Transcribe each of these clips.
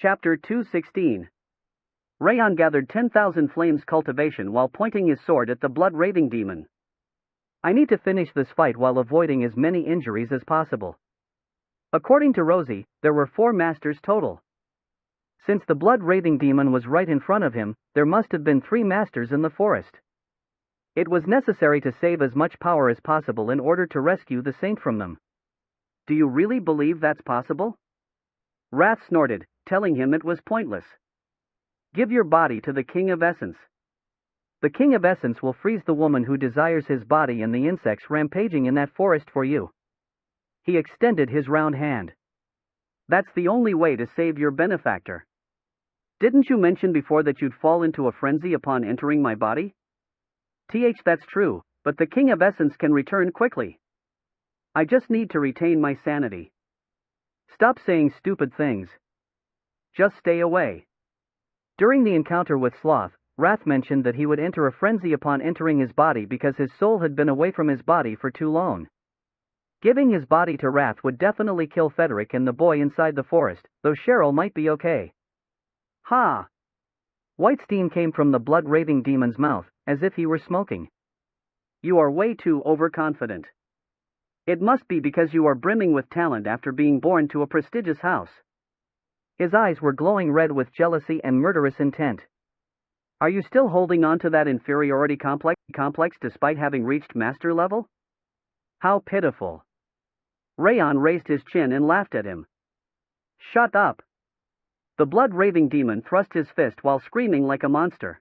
Chapter 216. Rayan gathered 10,000 flames cultivation while pointing his sword at the blood-raving demon. I need to finish this fight while avoiding as many injuries as possible. According to Rosie, there were 4 masters total. Since the blood-raving demon was right in front of him, there must have been 3 masters in the forest. It was necessary to save as much power as possible in order to rescue the saint from them. Do you really believe that's possible? Wrath snorted, telling him it was pointless. Give your body to the King of Essence. The King of Essence will freeze the woman who desires his body and the insects rampaging in that forest for you. He extended his round hand. That's the only way to save your benefactor. Didn't you mention before that you'd fall into a frenzy upon entering my body? That's true, but the King of Essence can return quickly. I just need to retain my sanity. Stop saying stupid things. Just stay away. During the encounter with Sloth, Wrath mentioned that he would enter a frenzy upon entering his body because his soul had been away from his body for too long. Giving his body to Wrath would definitely kill Frederick and the boy inside the forest, though Cheryl might be okay. Ha! White steam came from the blood-raving demon's mouth, as if he were smoking. You are way too overconfident. It must be because you are brimming with talent after being born to a prestigious house. His eyes were glowing red with jealousy and murderous intent. Are you still holding on to that inferiority complex despite having reached master level? How pitiful. Rayan raised his chin and laughed at him. Shut up. The blood-raving demon thrust his fist while screaming like a monster.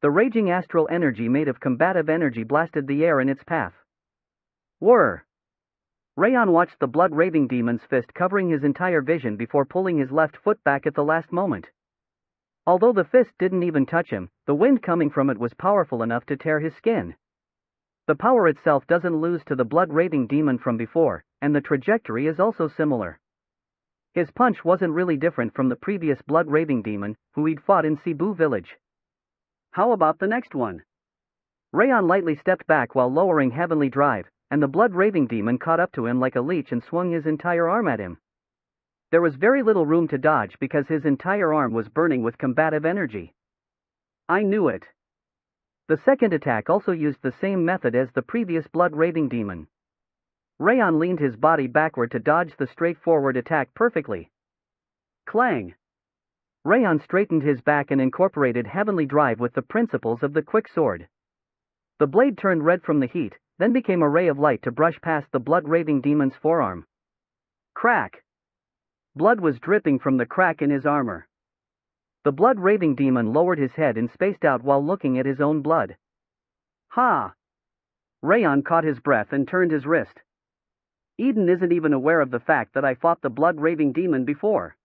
The raging astral energy made of combative energy blasted the air in its path. Whir! Rayan watched the blood-raving demon's fist covering his entire vision before pulling his left foot back at the last moment. Although the fist didn't even touch him, the wind coming from it was powerful enough to tear his skin. The power itself doesn't lose to the blood-raving demon from before, and the trajectory is also similar. His punch wasn't really different from the previous blood-raving demon, who he'd fought in Cebu village. How about the next one? Rayan lightly stepped back while lowering Heavenly Drive, and the blood-raving demon caught up to him like a leech and swung his entire arm at him. There was very little room to dodge because his entire arm was burning with combative energy. I knew it. The second attack also used the same method as the previous blood-raving demon. Rayan leaned his body backward to dodge the straightforward attack perfectly. Clang! Rayan straightened his back and incorporated Heavenly Drive with the principles of the quick sword. The blade turned red from the heat, then became a ray of light to brush past the blood-raving demon's forearm. Crack! Blood was dripping from the crack in his armor. The blood-raving demon lowered his head and spaced out while looking at his own blood. Ha! Rayan caught his breath and turned his wrist. Eden isn't even aware of the fact that I fought the blood-raving demon before.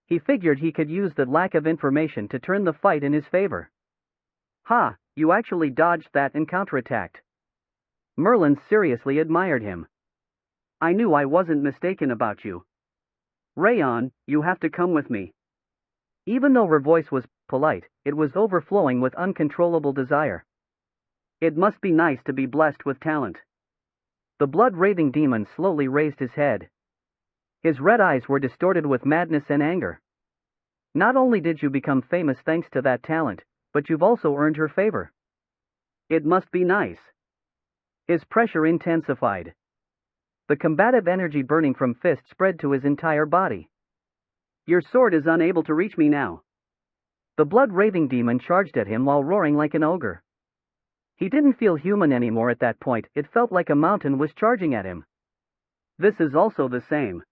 He figured he could use that lack of information to turn the fight in his favor. Ha! You actually dodged that and counterattacked. Merlin seriously admired him. I knew I wasn't mistaken about you. Rayan, you have to come with me. Even though her voice was polite, it was overflowing with uncontrollable desire. It must be nice to be blessed with talent. The blood-raving demon slowly raised his head. His red eyes were distorted with madness and anger. Not only did you become famous thanks to that talent, but you've also earned her favor. It must be nice. His pressure intensified. The combative energy burning from fist spread to his entire body. Your sword is unable to reach me now. The blood-raving demon charged at him while roaring like an ogre. He didn't feel human anymore at that point, it felt like a mountain was charging at him. This is also the same.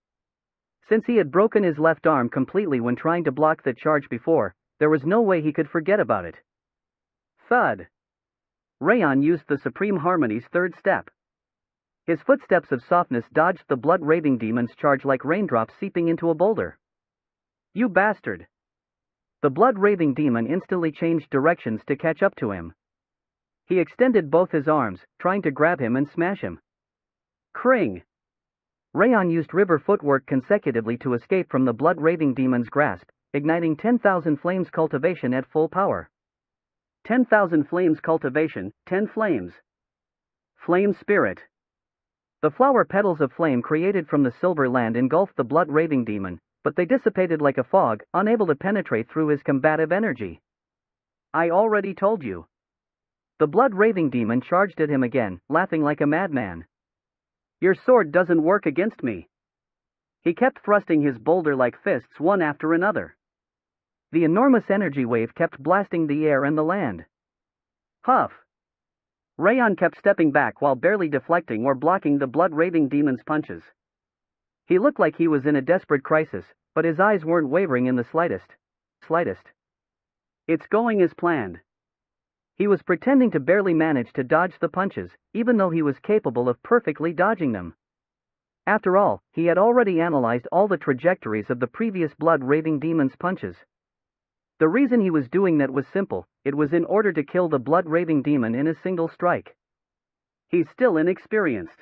Since he had broken his left arm completely when trying to block the charge before, there was no way he could forget about it. Thud! Rayan used the Supreme Harmony's third step. His footsteps of softness dodged the blood-raving demon's charge like raindrops seeping into a boulder. You bastard! The blood-raving demon instantly changed directions to catch up to him. He extended both his arms, trying to grab him and smash him. Kring! Rayan used river footwork consecutively to escape from the blood-raving demon's grasp, igniting 10,000 flames cultivation at full power. 10,000 flames cultivation, 10 flames. Flame spirit. The flower petals of flame created from the silver land engulfed the blood-raving demon, but they dissipated like a fog, unable to penetrate through his combative energy. I already told you. The blood-raving demon charged at him again, laughing like a madman. Your sword doesn't work against me. He kept thrusting his boulder-like fists one after another. The enormous energy wave kept blasting the air and the land. Huff! Rayon kept stepping back while barely deflecting or blocking the blood-raving demon's punches. He looked like he was in a desperate crisis, but his eyes weren't wavering in the slightest. It's going as planned. He was pretending to barely manage to dodge the punches, even though he was capable of perfectly dodging them. After all, he had already analyzed all the trajectories of the previous blood-raving demon's punches. The reason he was doing that was simple: it was in order to kill the blood-raving demon in a single strike. He's still inexperienced.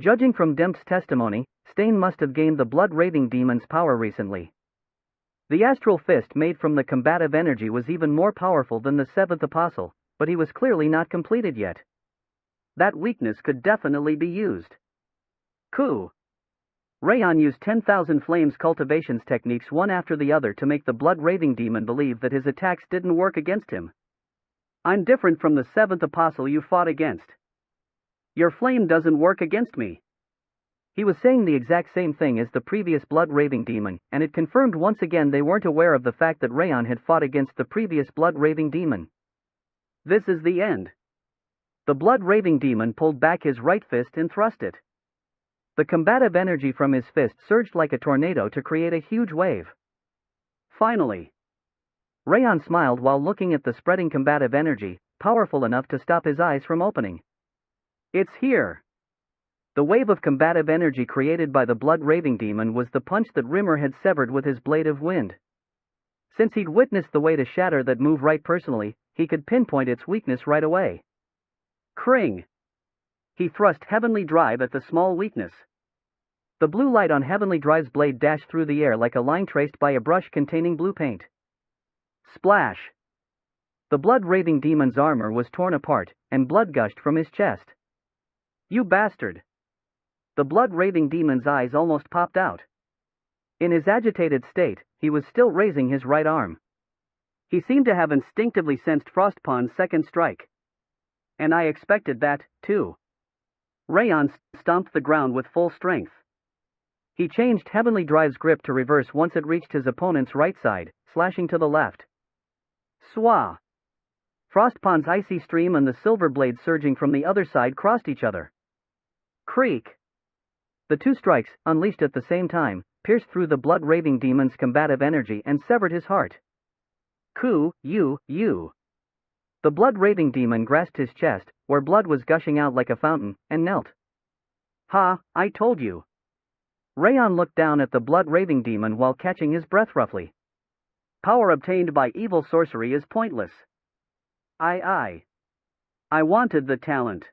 Judging from Demp's testimony, Stain must have gained the blood-raving demon's power recently. The astral fist made from the combative energy was even more powerful than the seventh apostle, but he was clearly not completed yet. That weakness could definitely be used. Coup! Rayon used 10,000 Flames cultivations techniques one after the other to make the blood-raving demon believe that his attacks didn't work against him. I'm different from the seventh apostle you fought against. Your flame doesn't work against me. He was saying the exact same thing as the previous blood-raving demon, and it confirmed once again they weren't aware of the fact that Rayon had fought against the previous blood-raving demon. This is the end. The blood-raving demon pulled back his right fist and thrust it. The combative energy from his fist surged like a tornado to create a huge wave. Finally. Rayon smiled while looking at the spreading combative energy, powerful enough to stop his eyes from opening. It's here. The wave of combative energy created by the blood-raving demon was the punch that Rimmer had severed with his blade of wind. Since he'd witnessed the way to shatter that move right personally, he could pinpoint its weakness right away. Kring! He thrust Heavenly Drive at the small weakness. The blue light on Heavenly Drive's blade dashed through the air like a line traced by a brush containing blue paint. Splash! The blood-raving demon's armor was torn apart, and blood gushed from his chest. You bastard! The blood-raving demon's eyes almost popped out. In his agitated state, he was still raising his right arm. He seemed to have instinctively sensed Frostpawn's second strike. And I expected that, too. Rayon stomped the ground with full strength. He changed Heavenly Drive's grip to reverse once it reached his opponent's right side, slashing to the left. Swah! Frostpawn's icy stream and the silver blade surging from the other side crossed each other. Creak! The two strikes, unleashed at the same time, pierced through the blood-raving demon's combative energy and severed his heart. Ku, you. The blood-raving demon grasped his chest, where blood was gushing out like a fountain, and knelt. Ha, I told you. Rayon looked down at the blood-raving demon while catching his breath roughly. Power obtained by evil sorcery is pointless. I wanted the talent.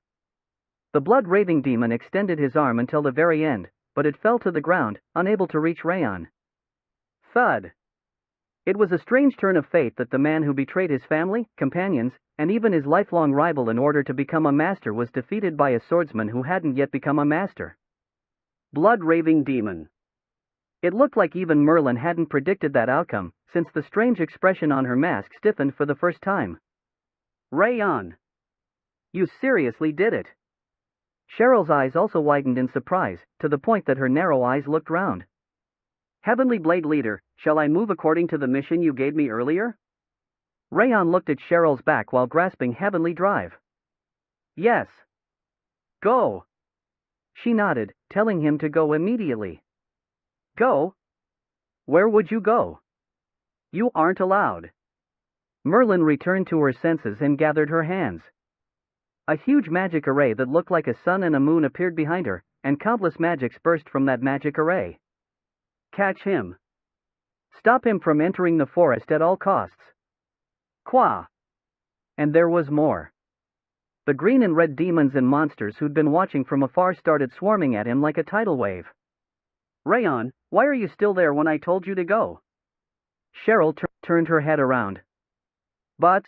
The blood-raving demon extended his arm until the very end, but it fell to the ground, unable to reach Rayon. Thud. It was a strange turn of fate that the man who betrayed his family, companions, and even his lifelong rival in order to become a master was defeated by a swordsman who hadn't yet become a master. Blood-raving demon. It looked like even Merlin hadn't predicted that outcome, since the strange expression on her mask stiffened for the first time. Rayon! You seriously did it! Cheryl's eyes also widened in surprise, to the point that her narrow eyes looked round. Heavenly Blade Leader, shall I move according to the mission you gave me earlier? Rayon looked at Cheryl's back while grasping Heavenly Drive. Yes. Go. She nodded, telling him to go immediately. Go? Where would you go? You aren't allowed. Merlin returned to her senses and gathered her hands. A huge magic array that looked like a sun and a moon appeared behind her, and countless magics burst from that magic array. Catch him. Stop him from entering the forest at all costs. Qua. And there was more. The green and red demons and monsters who'd been watching from afar started swarming at him like a tidal wave. Rayon, why are you still there when I told you to go? Cheryl turned her head around. But,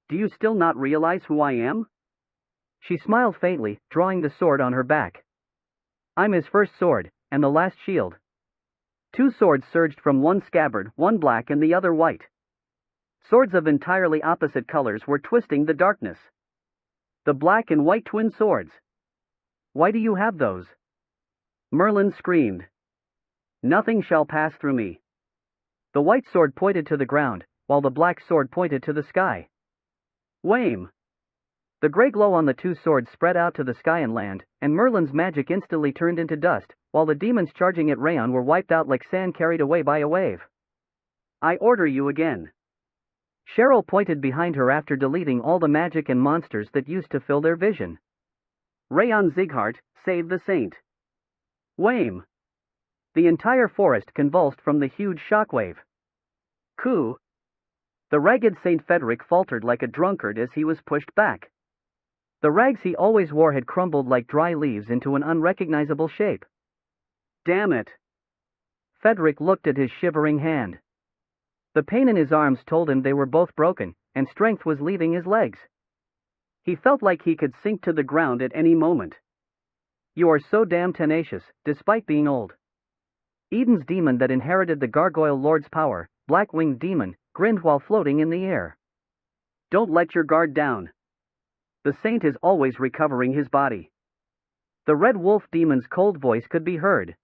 do you still not realize who I am? She smiled faintly, drawing the sword on her back. I'm his first sword, and the last shield. Two swords surged from one scabbard, one black and the other white. Swords of entirely opposite colors were twisting the darkness. The black and white twin swords. Why do you have those? Merlin screamed. Nothing shall pass through me. The white sword pointed to the ground, while the black sword pointed to the sky. Whame! The gray glow on the two swords spread out to the sky and land, and Merlin's magic instantly turned into dust, while the demons charging at Rayon were wiped out like sand carried away by a wave. I order you again. Cheryl pointed behind her after deleting all the magic and monsters that used to fill their vision. Rayon Zighart, save the saint. Whame! The entire forest convulsed from the huge shockwave. Coo! The ragged Saint Frederick faltered like a drunkard as he was pushed back. The rags he always wore had crumbled like dry leaves into an unrecognizable shape. Damn it! Frederick looked at his shivering hand. The pain in his arms told him they were both broken, and strength was leaving his legs. He felt like he could sink to the ground at any moment. You are so damn tenacious, despite being old. Eden's demon that inherited the Gargoyle Lord's power, Black-Winged Demon, grinned while floating in the air. Don't let your guard down. The saint is always recovering his body. The Red Wolf Demon's cold voice could be heard.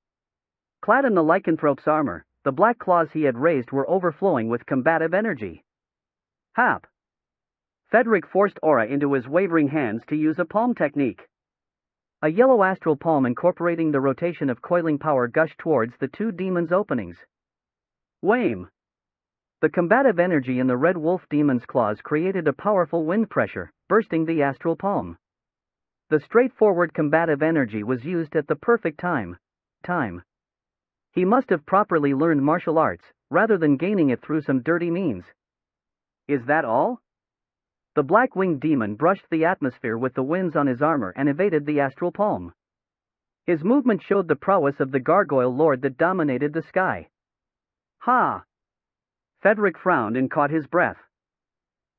Clad in the lycanthrope's armor, the black claws he had raised were overflowing with combative energy. Hap! Frederick forced aura into his wavering hands to use a palm technique. A yellow astral palm incorporating the rotation of coiling power gushed towards the two demons' openings. Whame! The combative energy in the Red Wolf Demon's claws created a powerful wind pressure, bursting the astral palm. The straightforward combative energy was used at the perfect time. He must have properly learned martial arts, rather than gaining it through some dirty means. Is that all? The Black-Winged Demon brushed the atmosphere with the winds on his armor and evaded the astral palm. His movement showed the prowess of the Gargoyle Lord that dominated the sky. Ha! Frederick frowned and caught his breath.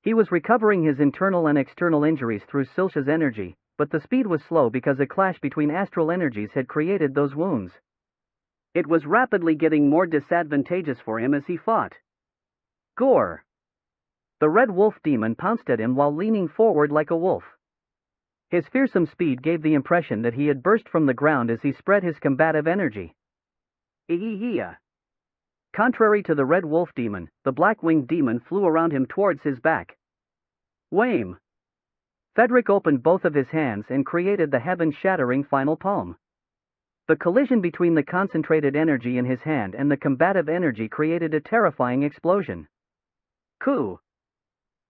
He was recovering his internal and external injuries through Silsha's energy, but the speed was slow because a clash between astral energies had created those wounds. It was rapidly getting more disadvantageous for him as he fought. Gore! The Red Wolf Demon pounced at him while leaning forward like a wolf. His fearsome speed gave the impression that he had burst from the ground as he spread his combative energy. Eheheya! Contrary to the Red Wolf Demon, the Black-Winged Demon flew around him towards his back. Whame! Frederick opened both of his hands and created the heaven-shattering final palm. The collision between the concentrated energy in his hand and the combative energy created a terrifying explosion. Coo!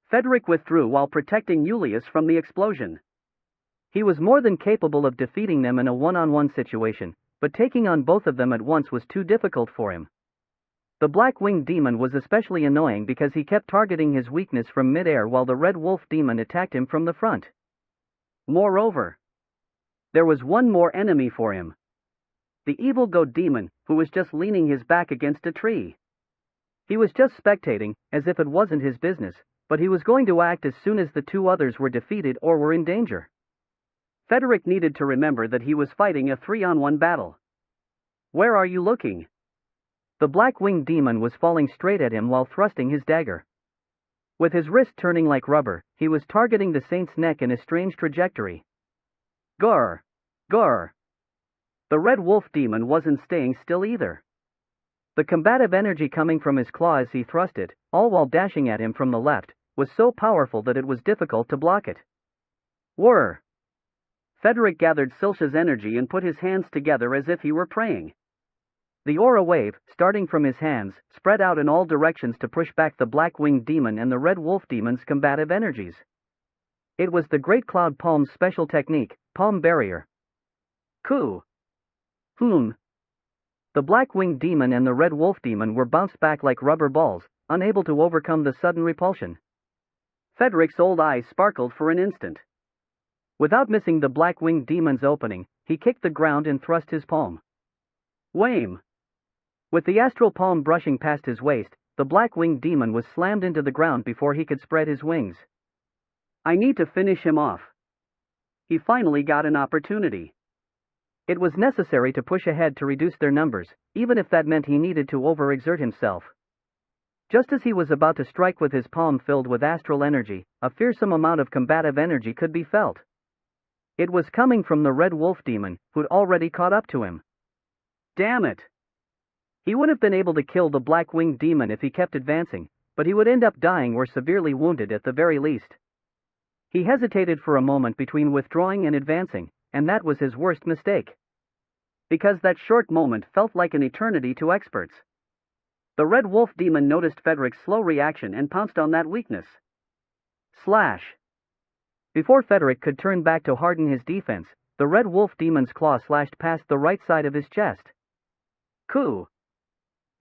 Frederick withdrew while protecting Julius from the explosion. He was more than capable of defeating them in a one-on-one situation, but taking on both of them at once was too difficult for him. The Black-Winged Demon was especially annoying because he kept targeting his weakness from mid-air while the Red Wolf Demon attacked him from the front. Moreover, there was one more enemy for him. The Evil Goat Demon, who was just leaning his back against a tree. He was just spectating, as if it wasn't his business, but he was going to act as soon as the two others were defeated or were in danger. Frederick needed to remember that he was fighting a 3-on-1 battle. Where are you looking? The Black-Winged Demon was falling straight at him while thrusting his dagger. With his wrist turning like rubber, he was targeting the saint's neck in a strange trajectory. Grr! Grr! The Red Wolf Demon wasn't staying still either. The combative energy coming from his claw as he thrust it, all while dashing at him from the left, was so powerful that it was difficult to block it. Whirr! Frederick gathered Silsha's energy and put his hands together as if he were praying. The aura wave, starting from his hands, spread out in all directions to push back the Black-Winged Demon and the Red Wolf Demon's combative energies. It was the Great Cloud Palm's special technique, Palm Barrier. Coo! The Black-Winged Demon and the Red Wolf Demon were bounced back like rubber balls, unable to overcome the sudden repulsion. Frederick's old eyes sparkled for an instant. Without missing the Black-Winged Demon's opening, he kicked the ground and thrust his palm. Whame! With the astral palm brushing past his waist, the Black-Winged Demon was slammed into the ground before he could spread his wings. I need to finish him off. He finally got an opportunity. It was necessary to push ahead to reduce their numbers, even if that meant he needed to overexert himself. Just as he was about to strike with his palm filled with astral energy, a fearsome amount of combative energy could be felt. It was coming from the Red Wolf Demon, who'd already caught up to him. Damn it! He would have been able to kill the Black-Winged Demon if he kept advancing, but he would end up dying or severely wounded at the very least. He hesitated for a moment between withdrawing and advancing, and that was his worst mistake. Because that short moment felt like an eternity to experts. The Red Wolf Demon noticed Frederick's slow reaction and pounced on that weakness. Slash! Before Frederick could turn back to harden his defense, the Red Wolf Demon's claw slashed past the right side of his chest. Coo!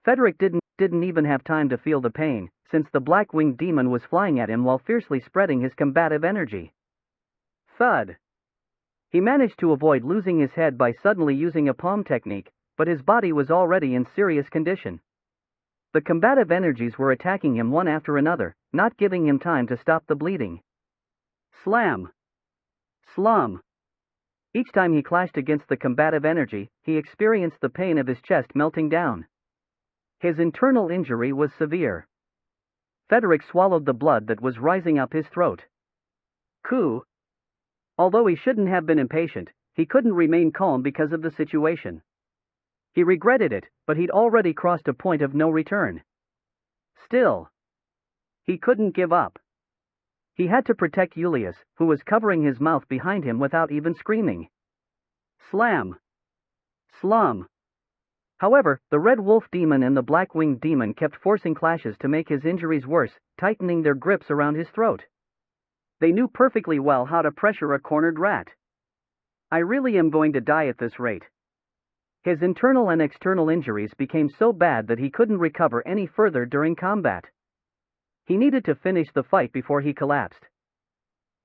Frederick didn't even have time to feel the pain, since the Black-Winged Demon was flying at him while fiercely spreading his combative energy. Thud! He managed to avoid losing his head by suddenly using a palm technique, but his body was already in serious condition. The combative energies were attacking him one after another, not giving him time to stop the bleeding. Slam! Slum! Each time he clashed against the combative energy, he experienced the pain of his chest melting down. His internal injury was severe. Frederick swallowed the blood that was rising up his throat. Coo! Although he shouldn't have been impatient, he couldn't remain calm because of the situation. He regretted it, but he'd already crossed a point of no return. Still, he couldn't give up. He had to protect Julius, who was covering his mouth behind him without even screaming. Slam! Slum! However, the Red Wolf Demon and the Black-Winged Demon kept forcing clashes to make his injuries worse, tightening their grips around his throat. They knew perfectly well how to pressure a cornered rat. I really am going to die at this rate. His internal and external injuries became so bad that he couldn't recover any further during combat. He needed to finish the fight before he collapsed.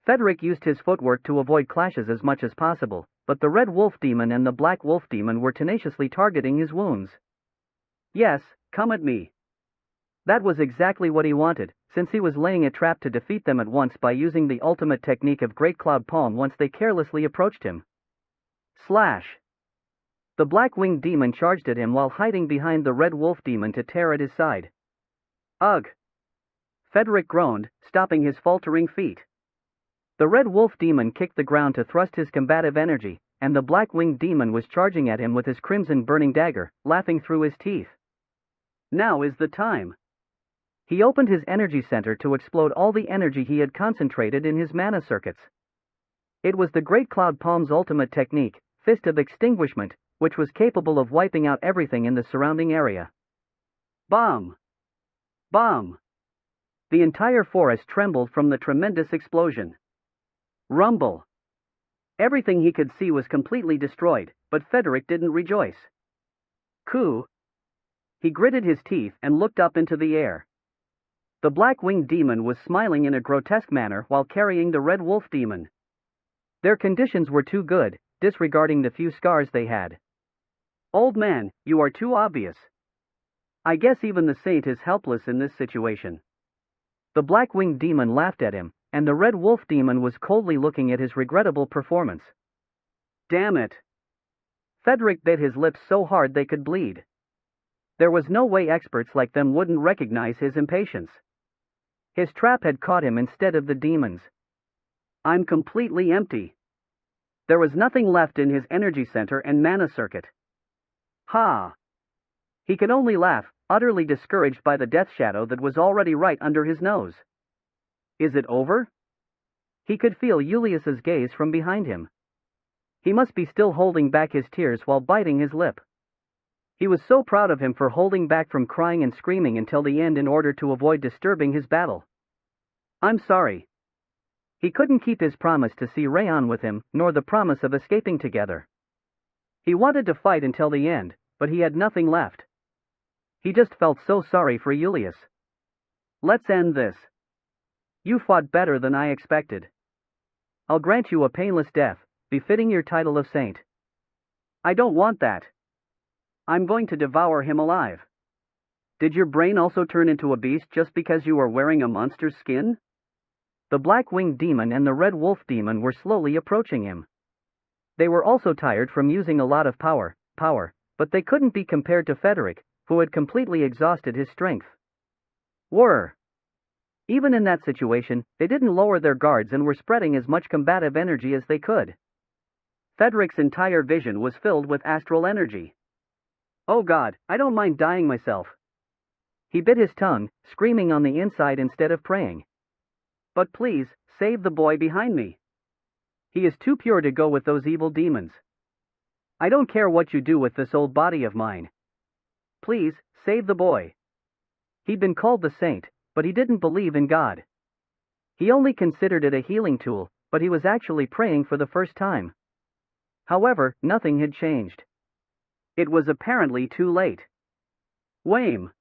Frederick used his footwork to avoid clashes as much as possible, but the Red Wolf Demon and the Black Wolf Demon were tenaciously targeting his wounds. Yes, come at me. That was exactly what he wanted, since he was laying a trap to defeat them at once by using the ultimate technique of Great Cloud Palm once they carelessly approached him. Slash! The Black-Winged Demon charged at him while hiding behind the Red Wolf Demon to tear at his side. Ugh! Frederick groaned, stopping his faltering feet. The Red Wolf Demon kicked the ground to thrust his combative energy, and the Black-Winged Demon was charging at him with his crimson burning dagger, laughing through his teeth. Now is the time. He opened his energy center to explode all the energy he had concentrated in his mana circuits. It was the Great Cloud Palm's ultimate technique, Fist of Extinguishment, which was capable of wiping out everything in the surrounding area. Bomb! Bomb! The entire forest trembled from the tremendous explosion. Rumble! Everything he could see was completely destroyed, but Frederick didn't rejoice. Coo! He gritted his teeth and looked up into the air. The Black-Winged Demon was smiling in a grotesque manner while carrying the Red Wolf Demon. Their conditions were too good, disregarding the few scars they had. Old man, you are too obvious. I guess even the saint is helpless in this situation. The Black-Winged Demon laughed at him, and the Red Wolf Demon was coldly looking at his regrettable performance. Damn it! Frederick bit his lips so hard they could bleed. There was no way experts like them wouldn't recognize his impatience. His trap had caught him instead of the demons. I'm completely empty. There was nothing left in his energy center and mana circuit. Ha! He could only laugh, utterly discouraged by the death shadow that was already right under his nose. Is it over? He could feel Julius's gaze from behind him. He must be still holding back his tears while biting his lip. He was so proud of him for holding back from crying and screaming until the end in order to avoid disturbing his battle. I'm sorry. He couldn't keep his promise to see Rayon with him, nor the promise of escaping together. He wanted to fight until the end, but he had nothing left. He just felt so sorry for Julius. Let's end this. You fought better than I expected. I'll grant you a painless death, befitting your title of saint. I don't want that. I'm going to devour him alive. Did your brain also turn into a beast just because you were wearing a monster's skin? The Black-Winged Demon and the Red Wolf Demon were slowly approaching him. They were also tired from using a lot of power, but they couldn't be compared to Federic, who had completely exhausted his strength. Even in that situation, they didn't lower their guards and were spreading as much combative energy as they could. Federic's entire vision was filled with astral energy. Oh God, I don't mind dying myself. He bit his tongue, screaming on the inside instead of praying. But please, save the boy behind me. He is too pure to go with those evil demons. I don't care what you do with this old body of mine. Please, save the boy. He'd been called the saint, but he didn't believe in God. He only considered it a healing tool, but he was actually praying for the first time. However, nothing had changed. It was apparently too late. Wham!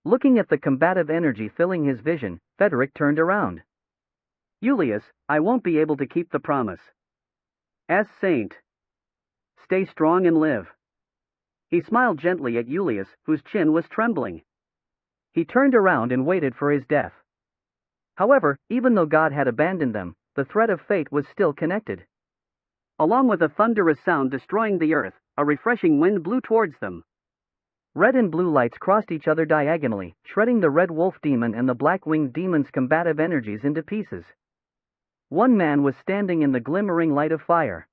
Looking at the combative energy filling his vision, Federic turned around. Julius, I won't be able to keep the promise. As saint. Stay strong and live. He smiled gently at Julius, whose chin was trembling. He turned around and waited for his death. However, even though God had abandoned them, the thread of fate was still connected. Along with a thunderous sound destroying the earth, a refreshing wind blew towards them. Red and blue lights crossed each other diagonally, shredding the red wolf demon and the black-winged demon's combative energies into pieces. One man was standing in the glimmering light of fire.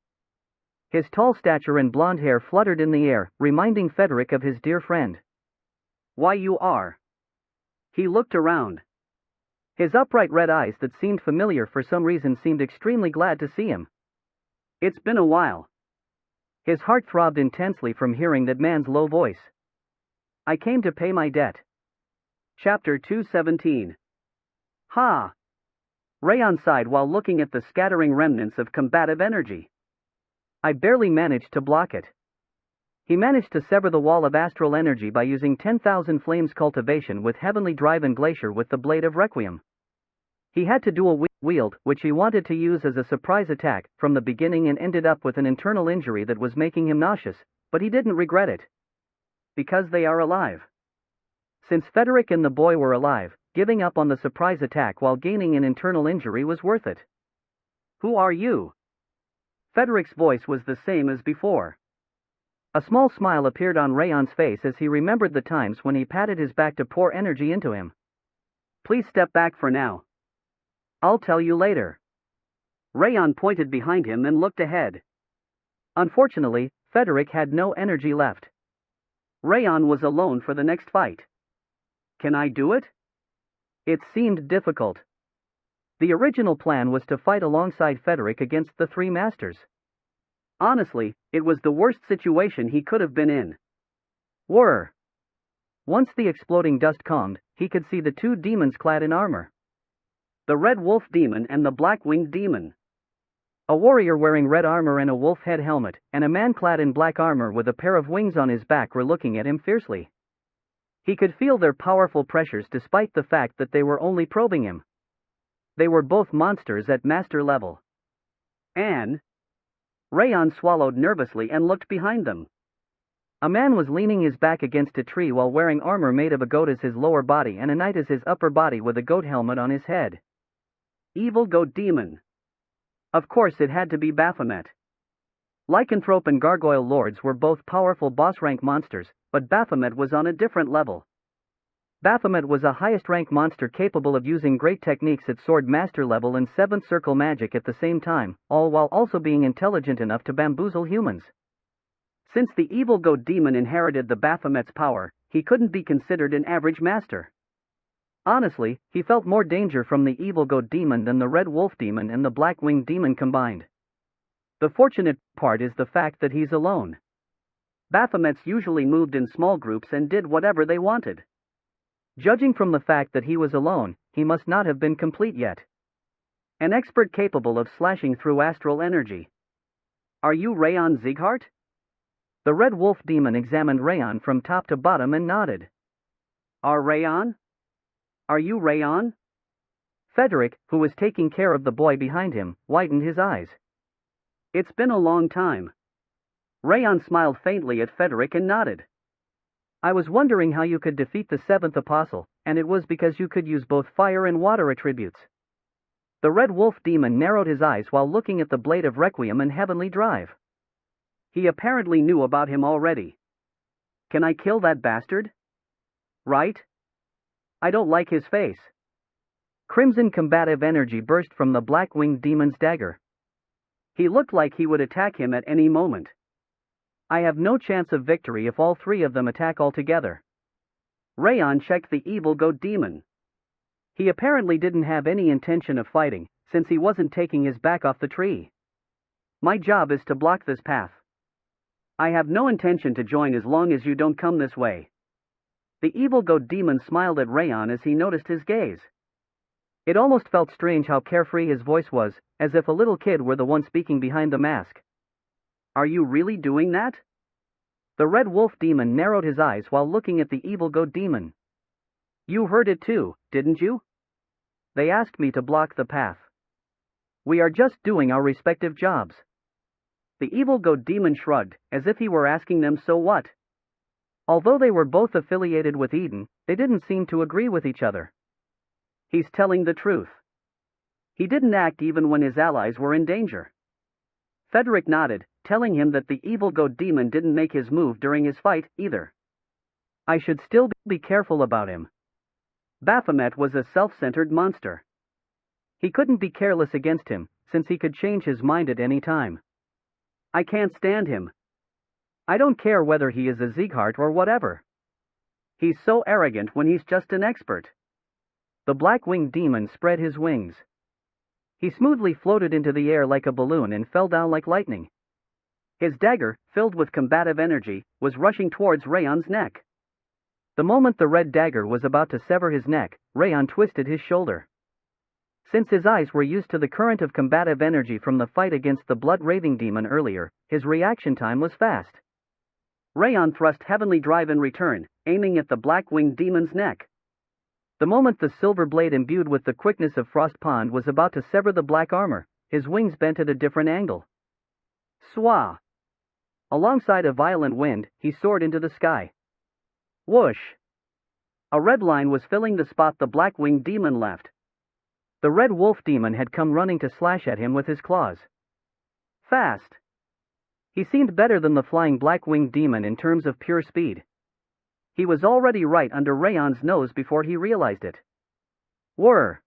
His tall stature and blonde hair fluttered in the air, reminding Federic of his dear friend. Why you are. He looked around. His upright red eyes that seemed familiar for some reason seemed extremely glad to see him. It's been a while. His heart throbbed intensely from hearing that man's low voice. I came to pay my debt. Chapter 217. Ha! Rayon sighed while looking at the scattering remnants of combative energy. I barely managed to block it. He managed to sever the wall of astral energy by using 10,000 flames cultivation with heavenly drive and glacier with the blade of Requiem. He had to do a wield, which he wanted to use as a surprise attack, from the beginning and ended up with an internal injury that was making him nauseous, but he didn't regret it. Because they are alive. Since Federic and the boy were alive, giving up on the surprise attack while gaining an internal injury was worth it. Who are you? Federic's voice was the same as before. A small smile appeared on Rayon's face as he remembered the times when he patted his back to pour energy into him. Please step back for now. I'll tell you later. Rayon pointed behind him and looked ahead. Unfortunately, Federic had no energy left. Rayon was alone for the next fight. Can I do it? It seemed difficult. The original plan was to fight alongside Federic against the three masters. Honestly, it was the worst situation he could have been in. Once the exploding dust calmed, he could see the two demons clad in armor. The red wolf demon and the black-winged demon. A warrior wearing red armor and a wolf head helmet, and a man clad in black armor with a pair of wings on his back were looking at him fiercely. He could feel their powerful pressures despite the fact that they were only probing him. They were both monsters at master level. Rayon swallowed nervously and looked behind them. A man was leaning his back against a tree while wearing armor made of a goat as his lower body and a knight as his upper body with a goat helmet on his head. Evil goat demon. Of course it had to be Baphomet. Lycanthrope and Gargoyle Lords were both powerful boss-rank monsters, but Baphomet was on a different level. Baphomet was a highest-rank monster capable of using great techniques at Sword Master level and 7th Circle magic at the same time, all while also being intelligent enough to bamboozle humans. Since the evil goat demon inherited the Baphomet's power, he couldn't be considered an average master. Honestly, he felt more danger from the evil goat demon than the red wolf demon and the black-winged demon combined. The fortunate part is the fact that he's alone. Baphomets usually moved in small groups and did whatever they wanted. Judging from the fact that he was alone, he must not have been complete yet. An expert capable of slashing through astral energy. Are you Rayon Zieghart? The red wolf demon examined Rayon from top to bottom and nodded. Rayon? Are you Rayon? Federic, who was taking care of the boy behind him, widened his eyes. It's been a long time. Rayon smiled faintly at Federic and nodded. I was wondering how you could defeat the 7th apostle, and it was because you could use both fire and water attributes. The Red Wolf Demon narrowed his eyes while looking at the blade of Requiem and Heavenly Drive. He apparently knew about him already. Can I kill that bastard? Right? I don't like his face. Crimson combative energy burst from the black-winged demon's dagger. He looked like he would attack him at any moment. I have no chance of victory if all three of them attack altogether. Rayon checked the evil goat demon. He apparently didn't have any intention of fighting, since he wasn't taking his back off the tree. My job is to block this path. I have no intention to join as long as you don't come this way. The evil goat demon smiled at Rayon as he noticed his gaze. It almost felt strange how carefree his voice was, as if a little kid were the one speaking behind the mask. Are you really doing that? The Red Wolf Demon narrowed his eyes while looking at the evil goat demon. You heard it too, didn't you? They asked me to block the path. We are just doing our respective jobs. The evil goat demon shrugged, as if he were asking them so what? Although they were both affiliated with Eden, they didn't seem to agree with each other. He's telling the truth. He didn't act even when his allies were in danger. Frederick nodded, telling him that the evil goat demon didn't make his move during his fight, either. I should still be careful about him. Baphomet was a self-centered monster. He couldn't be careless against him, since he could change his mind at any time. I can't stand him. I don't care whether he is a Sieghart or whatever. He's so arrogant when he's just an expert. The black-winged demon spread his wings. He smoothly floated into the air like a balloon and fell down like lightning. His dagger, filled with combative energy, was rushing towards Rayon's neck. The moment the red dagger was about to sever his neck, Rayon twisted his shoulder. Since his eyes were used to the current of combative energy from the fight against the blood-raving demon earlier, his reaction time was fast. Rayon thrust Heavenly Drive in return, aiming at the black-winged demon's neck. The moment the silver blade imbued with the quickness of Frost Pond was about to sever the black armor, his wings bent at a different angle. Swah! Alongside a violent wind, he soared into the sky. Whoosh! A red line was filling the spot the black-winged demon left. The Red Wolf Demon had come running to slash at him with his claws. Fast! He seemed better than the flying black-winged demon in terms of pure speed. He was already right under Rayon's nose before he realized it. Whir!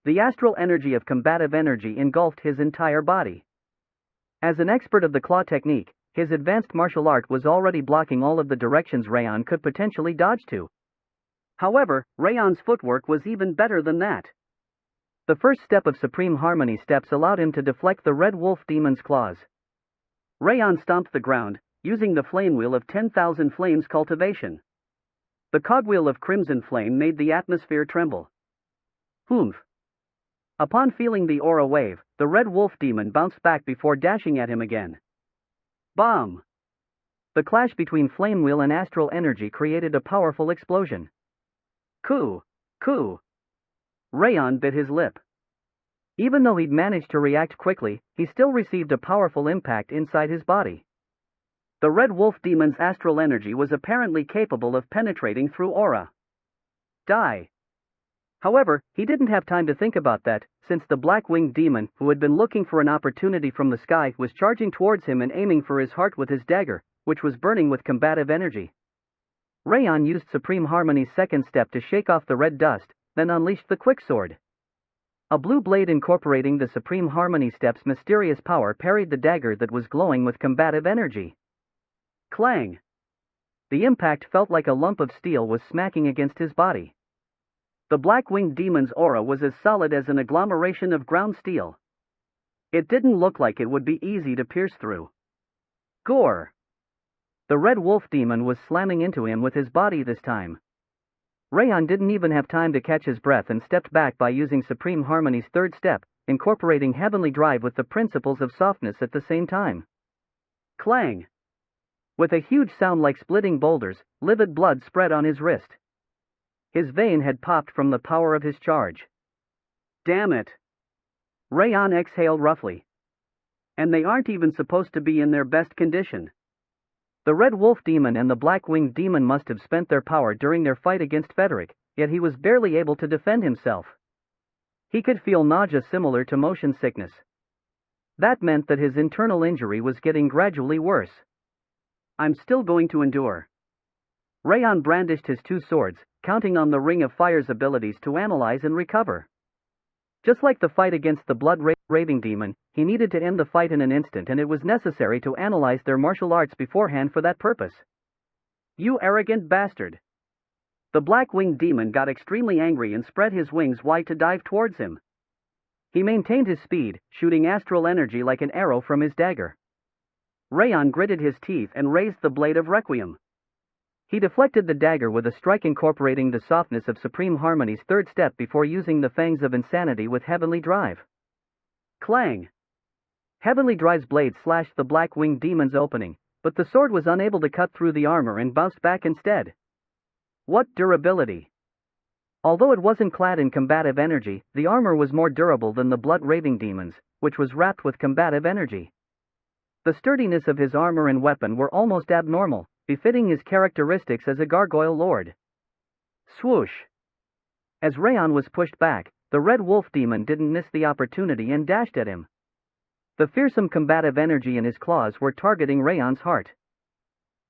The astral energy of combative energy engulfed his entire body. As an expert of the claw technique, his advanced martial art was already blocking all of the directions Rayon could potentially dodge to. However, Rayon's footwork was even better than that. The first step of Supreme Harmony steps allowed him to deflect the Red Wolf Demon's claws. Rayon stomped the ground, using the flame wheel of 10,000 Flames cultivation. The cogwheel of Crimson Flame made the atmosphere tremble. Humph! Upon feeling the aura wave, the Red Wolf Demon bounced back before dashing at him again. Bomb! The clash between flame wheel and astral energy created a powerful explosion. Coo! Coo! Rayon bit his lip. Even though he'd managed to react quickly, he still received a powerful impact inside his body. The Red Wolf Demon's astral energy was apparently capable of penetrating through aura. Die! However, he didn't have time to think about that, since the black-winged demon, who had been looking for an opportunity from the sky, was charging towards him and aiming for his heart with his dagger, which was burning with combative energy. Rayon used Supreme Harmony's second step to shake off the red dust, then unleashed the Quicksword. A blue blade incorporating the Supreme Harmony step's mysterious power parried the dagger that was glowing with combative energy. Clang! The impact felt like a lump of steel was smacking against his body. The black-winged demon's aura was as solid as an agglomeration of ground steel. It didn't look like it would be easy to pierce through. Gore! The Red Wolf Demon was slamming into him with his body this time. Rayon didn't even have time to catch his breath and stepped back by using Supreme Harmony's third step, incorporating Heavenly Drive with the principles of softness at the same time. Clang! With a huge sound like splitting boulders, livid blood spread on his wrist. His vein had popped from the power of his charge. Damn it! Rayon exhaled roughly. And they aren't even supposed to be in their best condition. The Red Wolf Demon and the Black-Winged Demon must have spent their power during their fight against Frederick, yet he was barely able to defend himself. He could feel nausea similar to motion sickness. That meant that his internal injury was getting gradually worse. I'm still going to endure. Rayan brandished his two swords, counting on the Ring of Fire's abilities to analyze and recover. Just like the fight against the blood-raving demon, he needed to end the fight in an instant, and it was necessary to analyze their martial arts beforehand for that purpose. You arrogant bastard! The black-winged demon got extremely angry and spread his wings wide to dive towards him. He maintained his speed, shooting astral energy like an arrow from his dagger. Rayan gritted his teeth and raised the blade of Requiem. He deflected the dagger with a strike incorporating the softness of Supreme Harmony's third step before using the Fangs of Insanity with Heavenly Drive. Clang! Heavenly Drive's blade slashed the black-winged demon's opening, but the sword was unable to cut through the armor and bounced back instead. What durability! Although it wasn't clad in combative energy, the armor was more durable than the blood-raving demon's, which was wrapped with combative energy. The sturdiness of his armor and weapon were almost abnormal, befitting his characteristics as a gargoyle lord. Swoosh! As Rayan was pushed back, the red wolf demon didn't miss the opportunity and dashed at him. The fearsome combative energy in his claws were targeting Rayan's heart.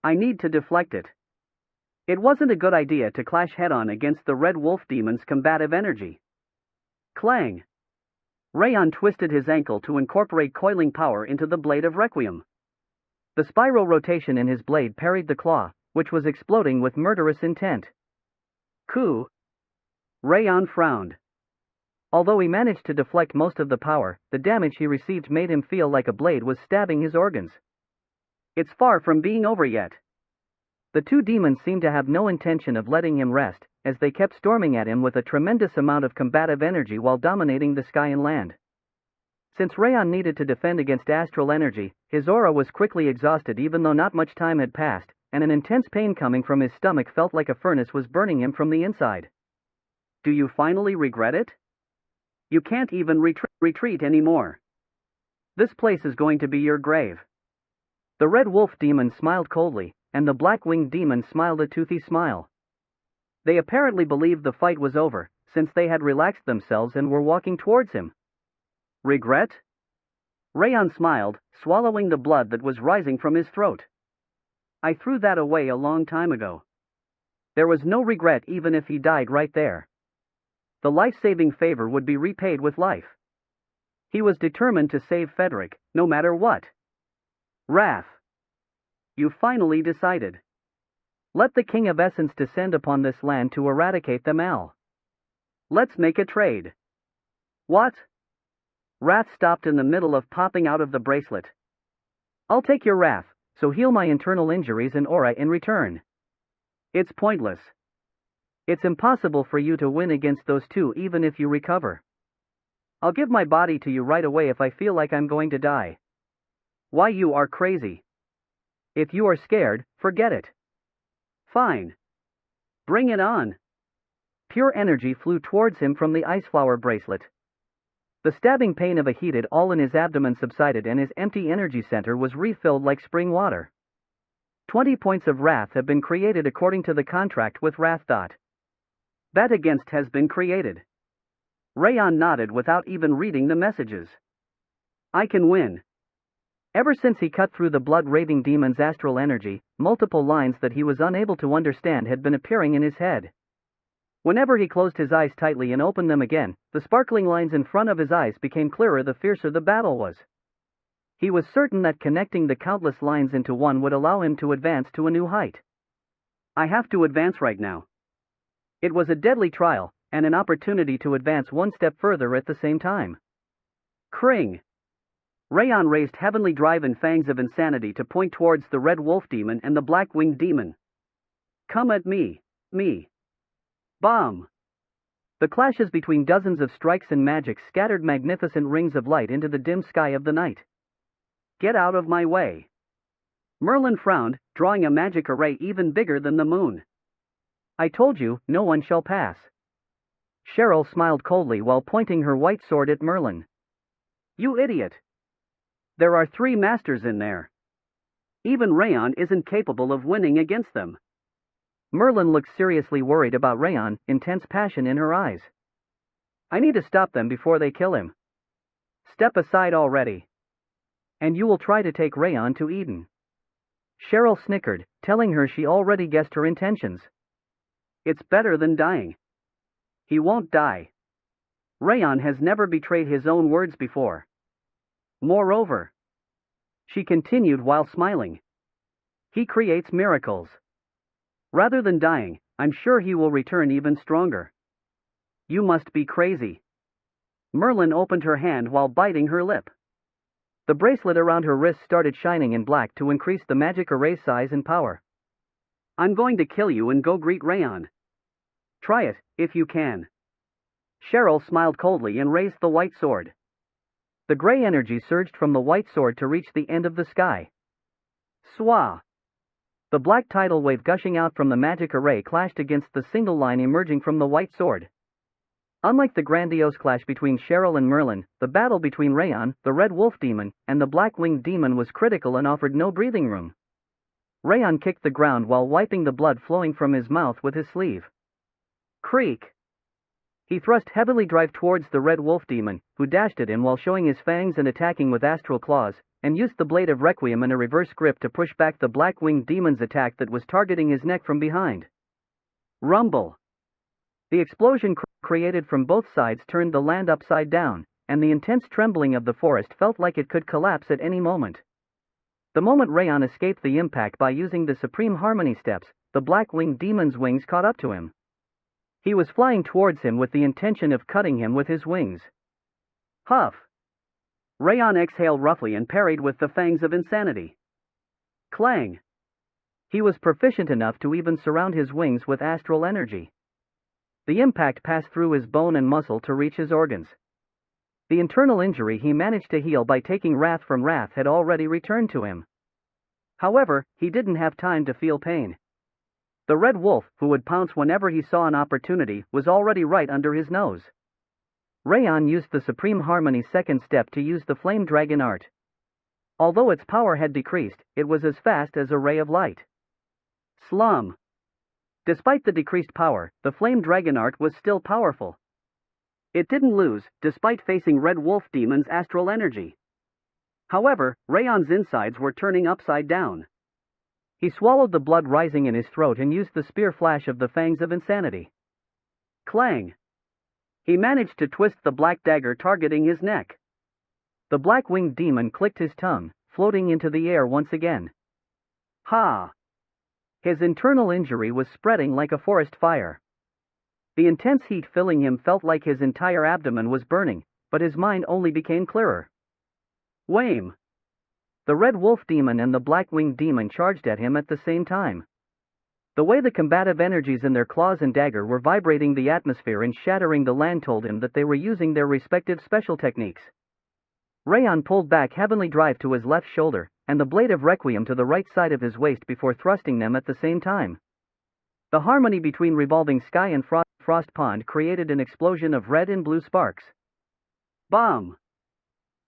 I need to deflect it. It wasn't a good idea to clash head-on against the red wolf demon's combative energy. Clang! Rayan twisted his ankle to incorporate coiling power into the blade of Requiem. The spiral rotation in his blade parried the claw, which was exploding with murderous intent. Coup! Rayan frowned. Although he managed to deflect most of the power, the damage he received made him feel like a blade was stabbing his organs. It's far from being over yet. The two demons seemed to have no intention of letting him rest, as they kept storming at him with a tremendous amount of combative energy while dominating the sky and land. Since Rayan needed to defend against astral energy, his aura was quickly exhausted even though not much time had passed, and an intense pain coming from his stomach felt like a furnace was burning him from the inside. Do you finally regret it? You can't even retreat anymore. This place is going to be your grave. The red wolf demon smiled coldly, and the black-winged demon smiled a toothy smile. They apparently believed the fight was over, since they had relaxed themselves and were walking towards him. Regret? Rayan smiled, swallowing the blood that was rising from his throat. I threw that away a long time ago. There was no regret even if he died right there. The life-saving favor would be repaid with life. He was determined to save Frederick, no matter what. Wrath. You finally decided. Let the King of Essence descend upon this land to eradicate them all. Let's make a trade. What? Wrath stopped in the middle of popping out of the bracelet. I'll take your wrath, so heal my internal injuries and aura in return. It's pointless. It's impossible for you to win against those two even if you recover. I'll give my body to you right away if I feel like I'm going to die. Why, you are crazy. If you are scared, forget it. Fine. Bring it on. Pure energy flew towards him from the Iceflower bracelet. The stabbing pain of a heated all in his abdomen subsided and his empty energy center was refilled like spring water. 20 points of wrath have been created according to the contract with Wrath. Bet against has been created. Rayan nodded without even reading the messages. I can win. Ever since he cut through the blood-raving demon's astral energy, multiple lines that he was unable to understand had been appearing in his head. Whenever he closed his eyes tightly and opened them again, the sparkling lines in front of his eyes became clearer the fiercer the battle was. He was certain that connecting the countless lines into one would allow him to advance to a new height. I have to advance right now. It was a deadly trial, and an opportunity to advance one step further at the same time. Kring! Rayan raised Heavenly Drive and Fangs of Insanity to point towards the Red Wolf Demon and the Black-Winged Demon. Come at me. Bomb! The clashes between dozens of strikes and magic scattered magnificent rings of light into the dim sky of the night. Get out of my way. Merlin frowned, drawing a magic array even bigger than the moon. I told you, no one shall pass. Cheryl smiled coldly while pointing her white sword at Merlin. You idiot! There are 3 masters in there. Even Rayan isn't capable of winning against them. Merlin looked seriously worried about Rayan, intense passion in her eyes. I need to stop them before they kill him. Step aside already. And you will try to take Rayon to Eden. Cheryl snickered, telling her she already guessed her intentions. It's better than dying. He won't die. Rayon has never betrayed his own words before. Moreover, she continued while smiling, he creates miracles. Rather than dying, I'm sure he will return even stronger. You must be crazy. Merlin opened her hand while biting her lip. The bracelet around her wrist started shining in black to increase the magic array's size and power. I'm going to kill you and go greet Rayon. Try it, if you can. Cheryl smiled coldly and raised the white sword. The gray energy surged from the white sword to reach the end of the sky. Swah! The black tidal wave gushing out from the magic array clashed against the single line emerging from the white sword. Unlike the grandiose clash between Cheryl and Merlin, the battle between Rayon, the red wolf demon, and the black-winged demon was critical and offered no breathing room. Rayon kicked the ground while wiping the blood flowing from his mouth with his sleeve. Creak! He thrust heavily drive towards the red wolf demon, who dashed at him while showing his fangs and attacking with astral claws, and used the blade of Requiem in a reverse grip to push back the black-winged demon's attack that was targeting his neck from behind. Rumble! The explosion created from both sides turned the land upside down, and the intense trembling of the forest felt like it could collapse at any moment. The moment Rayon escaped the impact by using the Supreme Harmony steps, the black-winged demon's wings caught up to him. He was flying towards him with the intention of cutting him with his wings. Huff! Rayon exhaled roughly and parried with the fangs of insanity. Clang! He was proficient enough to even surround his wings with astral energy. The impact passed through his bone and muscle to reach his organs. The internal injury he managed to heal by taking Wrath from Wrath had already returned to him. However, he didn't have time to feel pain. The red wolf, who would pounce whenever he saw an opportunity, was already right under his nose. Rayon used the Supreme Harmony second step to use the Flame Dragon art. Although its power had decreased, it was as fast as a ray of light. Slum! Despite the decreased power, the Flame Dragon art was still powerful. It didn't lose, despite facing Red Wolf Demon's astral energy. However, Rayon's insides were turning upside down. He swallowed the blood rising in his throat and used the spear flash of the Fangs of Insanity. Clang! He managed to twist the black dagger targeting his neck. The black-winged demon clicked his tongue, floating into the air once again. Ha! His internal injury was spreading like a forest fire. The intense heat filling him felt like his entire abdomen was burning, but his mind only became clearer. Wham! The red wolf demon and the black-winged demon charged at him at the same time. The way the combative energies in their claws and dagger were vibrating the atmosphere and shattering the land told him that they were using their respective special techniques. Rayon pulled back Heavenly Drive to his left shoulder, and the blade of Requiem to the right side of his waist before thrusting them at the same time. The harmony between Revolving Sky and Frost Pond created an explosion of red and blue sparks. Bomb!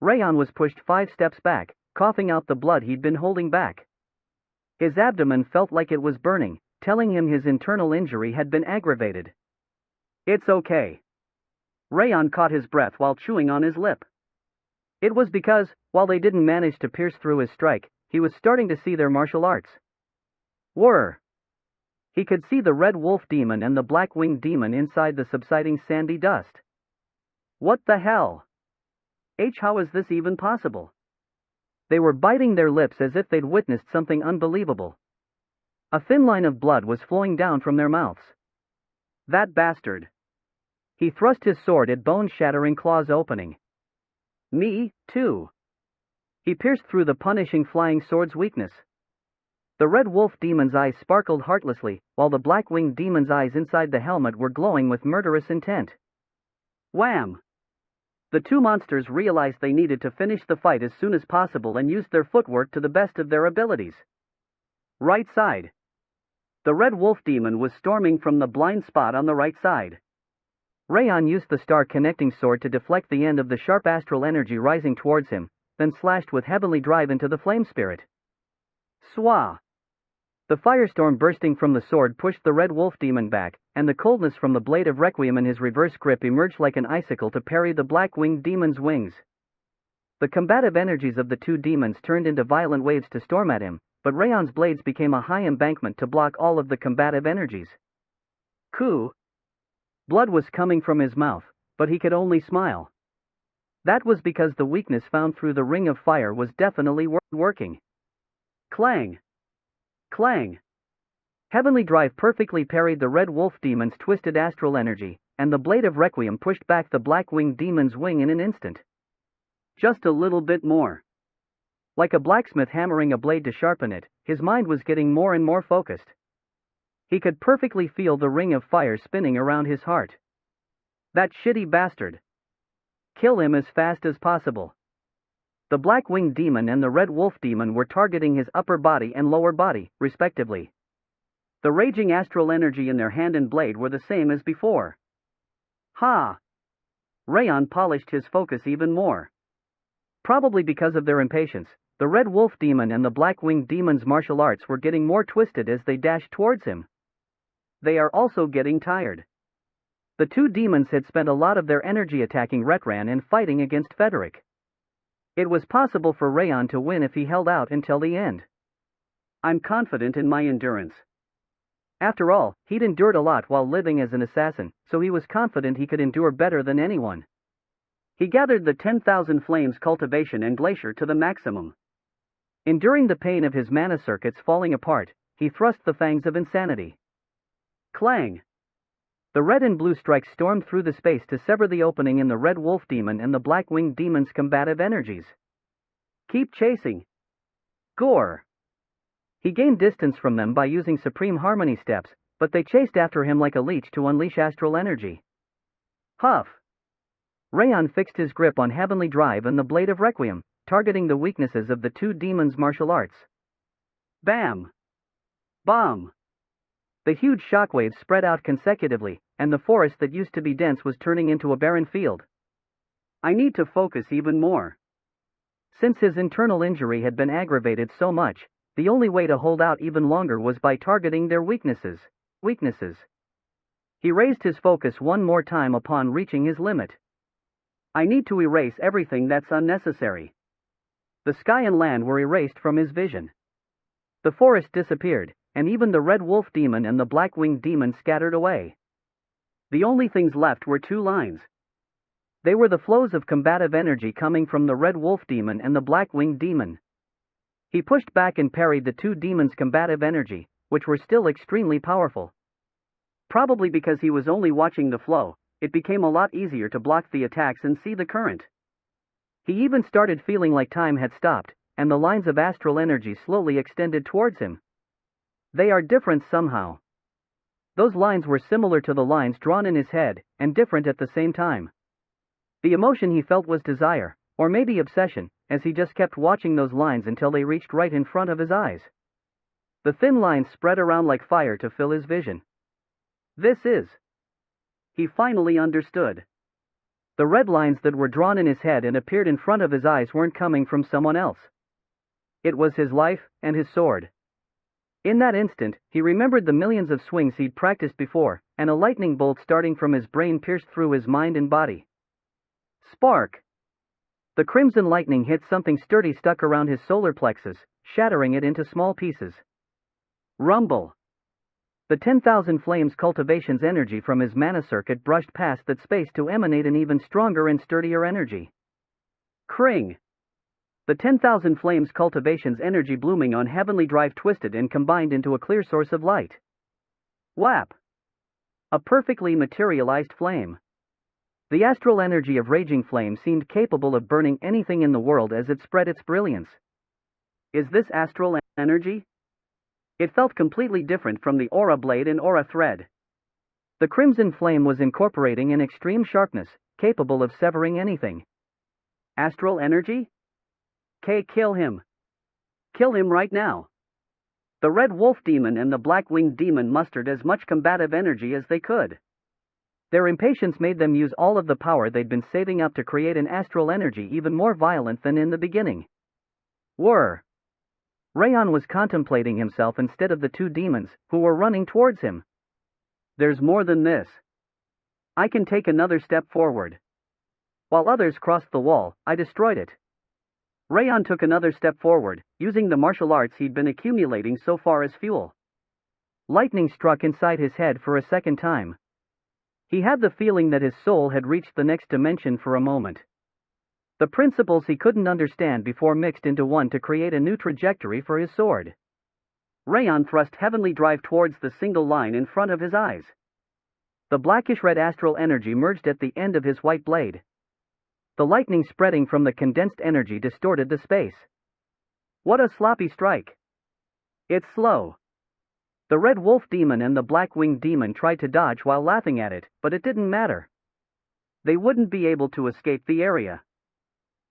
Rayon was pushed 5 steps back, coughing out the blood he'd been holding back. His abdomen felt like it was burning, telling him his internal injury had been aggravated. It's okay. Rayon caught his breath while chewing on his lip. It was because, while they didn't manage to pierce through his strike, he was starting to see their martial arts. Whirr! He could see the red wolf demon and the black-winged demon inside the subsiding sandy dust. What the hell? How is this even possible? They were biting their lips as if they'd witnessed something unbelievable. A thin line of blood was flowing down from their mouths. That bastard! He thrust his sword at bone-shattering claws opening. Me, too. He pierced through the punishing flying sword's weakness. The red wolf demon's eyes sparkled heartlessly, while the black-winged demon's eyes inside the helmet were glowing with murderous intent. Wham! The two monsters realized they needed to finish the fight as soon as possible and used their footwork to the best of their abilities. Right side. The red wolf demon was storming from the blind spot on the right side. Rayon used the star connecting sword to deflect the end of the sharp astral energy rising towards him, then slashed with Heavenly Drive into the flame spirit. Swah! The firestorm bursting from the sword pushed the red wolf demon back, and the coldness from the blade of Requiem in his reverse grip emerged like an icicle to parry the black-winged demon's wings. The combative energies of the two demons turned into violent waves to storm at him, but Rayon's blades became a high embankment to block all of the combative energies. Ku! Blood was coming from his mouth, but he could only smile. That was because the weakness found through the ring of fire was definitely working. Clang! Clang! Heavenly Drive perfectly parried the red wolf demon's twisted astral energy, and the blade of Requiem pushed back the black-winged demon's wing in an instant. Just a little bit more. Like a blacksmith hammering a blade to sharpen it, his mind was getting more and more focused. He could perfectly feel the ring of fire spinning around his heart. That shitty bastard. Kill him as fast as possible. The black-winged demon and the red wolf demon were targeting his upper body and lower body, respectively. The raging astral energy in their hand and blade were the same as before. Ha! Rayon polished his focus even more. Probably because of their impatience, the red wolf demon and the black-winged demon's martial arts were getting more twisted as they dashed towards him. They are also getting tired. The two demons had spent a lot of their energy attacking Retran and fighting against Frederick. It was possible for Rayon to win if he held out until the end. I'm confident in my endurance. After all, he'd endured a lot while living as an assassin, so he was confident he could endure better than anyone. He gathered the 10,000 Flames cultivation and glacier to the maximum. Enduring the pain of his mana circuits falling apart, he thrust the fangs of insanity. Clang! The red and blue strikes stormed through the space to sever the opening in the red wolf demon and the black-winged demon's combative energies. Keep chasing. Gore! He gained distance from them by using Supreme Harmony steps, but they chased after him like a leech to unleash astral energy. Huff! Rayon fixed his grip on Heavenly Drive and the Blade of Requiem, targeting the weaknesses of the two demons' martial arts. Bam! Bomb! The huge shockwaves spread out consecutively, and the forest that used to be dense was turning into a barren field. I need to focus even more. Since his internal injury had been aggravated so much, the only way to hold out even longer was by targeting their weaknesses. He raised his focus one more time upon reaching his limit. I need to erase everything that's unnecessary. The sky and land were erased from his vision. The forest disappeared, and even the red wolf demon and the black-winged demon scattered away. The only things left were two lines. They were the flows of combative energy coming from the red wolf demon and the black-winged demon. He pushed back and parried the two demons' combative energy, which were still extremely powerful. Probably because he was only watching the flow, it became a lot easier to block the attacks and see the current. He even started feeling like time had stopped, and the lines of astral energy slowly extended towards him. They are different somehow. Those lines were similar to the lines drawn in his head, and different at the same time. The emotion he felt was desire, or maybe obsession, as he just kept watching those lines until they reached right in front of his eyes. The thin lines spread around like fire to fill his vision. This is. He finally understood. The red lines that were drawn in his head and appeared in front of his eyes weren't coming from someone else. It was his life, and his sword. In that instant, he remembered the millions of swings he'd practiced before, and a lightning bolt starting from his brain pierced through his mind and body. Spark! The crimson lightning hit something sturdy stuck around his solar plexus, shattering it into small pieces. Rumble! The 10,000 Flames cultivation's energy from his mana circuit brushed past that space to emanate an even stronger and sturdier energy. Kring! The 10,000 Flames cultivation's energy blooming on Heavenly Drive twisted and combined into a clear source of light. Whap! A perfectly materialized flame. The astral energy of Raging Flame seemed capable of burning anything in the world as it spread its brilliance. Is this astral energy? It felt completely different from the aura blade and aura thread. The crimson flame was incorporating an extreme sharpness, capable of severing anything. Astral energy? Kill him. Kill him right now. The red wolf demon and the black-winged demon mustered as much combative energy as they could. Their impatience made them use all of the power they'd been saving up to create an astral energy even more violent than in the beginning. Whir! Rayon was contemplating himself instead of the two demons, who were running towards him. There's more than this. I can take another step forward. While others crossed the wall, I destroyed it. Rayon took another step forward, using the martial arts he'd been accumulating so far as fuel. Lightning struck inside his head for a second time. He had the feeling that his soul had reached the next dimension for a moment. The principles he couldn't understand before mixed into one to create a new trajectory for his sword. Rayon thrust Heavenly Drive towards the single line in front of his eyes. The blackish-red astral energy merged at the end of his white blade. The lightning spreading from the condensed energy distorted the space. What a sloppy strike! It's slow. The red wolf demon and the black-winged demon tried to dodge while laughing at it, but it didn't matter. They wouldn't be able to escape the area.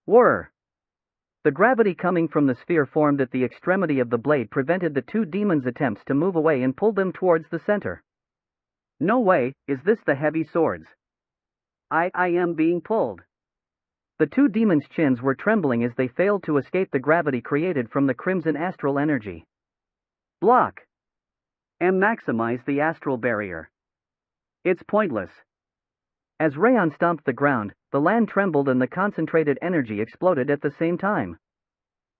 Whir! The gravity coming from the sphere formed at the extremity of the blade prevented the two demons' attempts to move away and pulled them towards the center. No way, is this the heavy swords? I am being pulled. The two demons' chins were trembling as they failed to escape the gravity created from the crimson astral energy. Block! Maximize the astral barrier. It's pointless. As Rayon stomped the ground, the land trembled and the concentrated energy exploded at the same time.